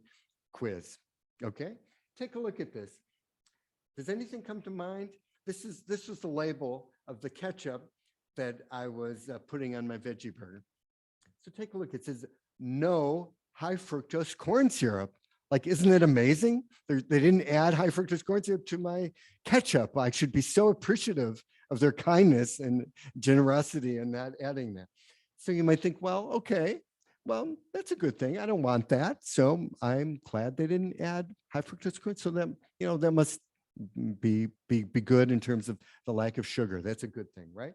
quiz. Okay, take a look at this. Does anything come to mind? This was the label of the ketchup that I was putting on my veggie burger. So take a look. It says no high fructose corn syrup. Like, isn't it amazing? They didn't add high fructose corn syrup to my ketchup. I should be so appreciative of their kindness and generosity in not adding that. So you might think, well, okay, well, that's a good thing. I don't want that. So I'm glad they didn't add high fructose corn. So that, that must be good in terms of the lack of sugar. That's a good thing, right?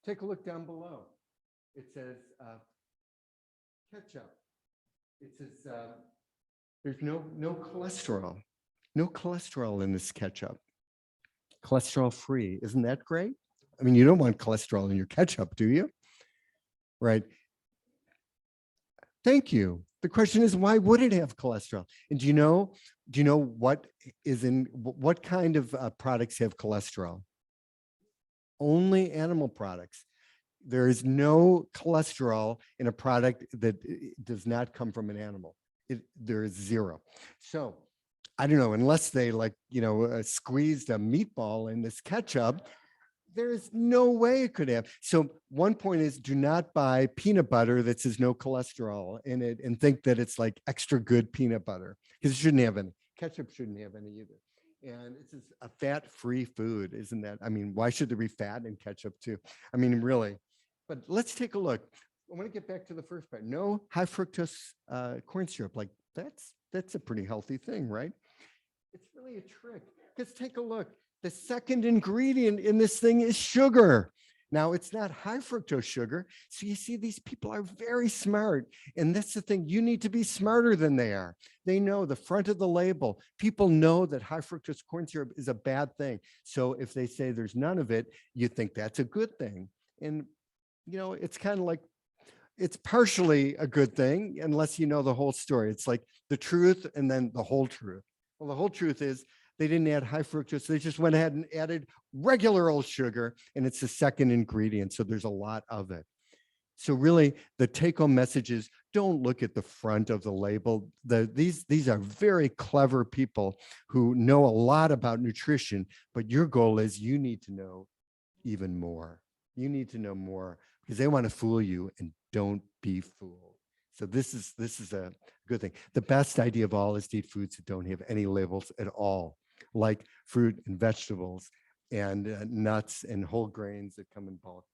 Take a look down below. It says ketchup. It says there's no cholesterol. No cholesterol in this ketchup. Cholesterol free. Isn't that great? I mean, you don't want cholesterol in your ketchup, do you? Right. Thank you. The question is, why would it have cholesterol? And do you know what kind of products have cholesterol? Only animal products. There is no cholesterol in a product that does not come from an animal. There is zero. So I don't know, unless they like, squeezed a meatball in this ketchup, there's no way it could have. So one point is, do not buy peanut butter that says no cholesterol in it and think that it's like extra good peanut butter, because it shouldn't have any. Ketchup shouldn't have any either. And it's just a fat-free food, isn't that? I mean, why should there be fat in ketchup too? I mean, really. But let's take a look. I want to get back to the first part. No high fructose corn syrup. Like that's a pretty healthy thing, right? It's really a trick. Let's take a look. The second ingredient in this thing is sugar. Now, it's not high fructose sugar. So you see, these people are very smart. And that's the thing. You need to be smarter than they are. They know the front of the label. People know that high fructose corn syrup is a bad thing. So if they say there's none of it, you think that's a good thing. And, it's kind of like, it's partially a good thing unless you know the whole story. It's like the truth and then the whole truth. Well, the whole truth is they didn't add high fructose. They just went ahead and added regular old sugar, and it's the second ingredient. So there's a lot of it. So really, the take-home message is, don't look at the front of the label. These are very clever people who know a lot about nutrition, but your goal is you need to know even more. You need to know more because they want to fool you, and don't be fooled. So this is a good thing. The best idea of all is to eat foods that don't have any labels at all, like fruit and vegetables and nuts and whole grains that come in bulk.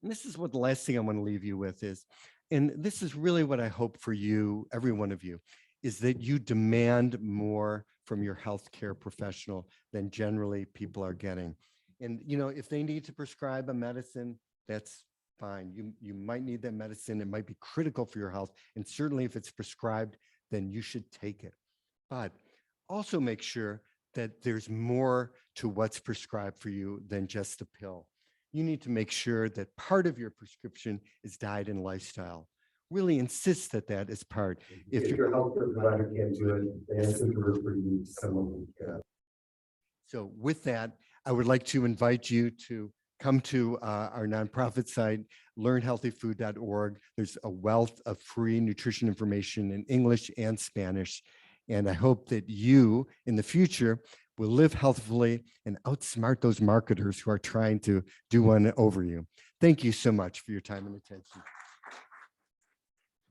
And this is what the last thing I want to leave you with is, and this is really what I hope for you, every one of you, is that you demand more from your healthcare professional than generally people are getting. And, if they need to prescribe a medicine, that's fine. You might need that medicine. It might be critical for your health. And certainly if it's prescribed, then you should take it. But also make sure that there's more to what's prescribed for you than just the pill. You need to make sure that part of your prescription is diet and lifestyle. Really insist that that is part. If your healthcare provider can't do it, then it's important for you to someone who can. So with that, I would like to invite you to come to our nonprofit site, learnhealthyfood.org. There's a wealth of free nutrition information in English and Spanish. And I hope that you, in the future, will live healthfully and outsmart those marketers who are trying to do one over you. Thank you so much for your time and attention.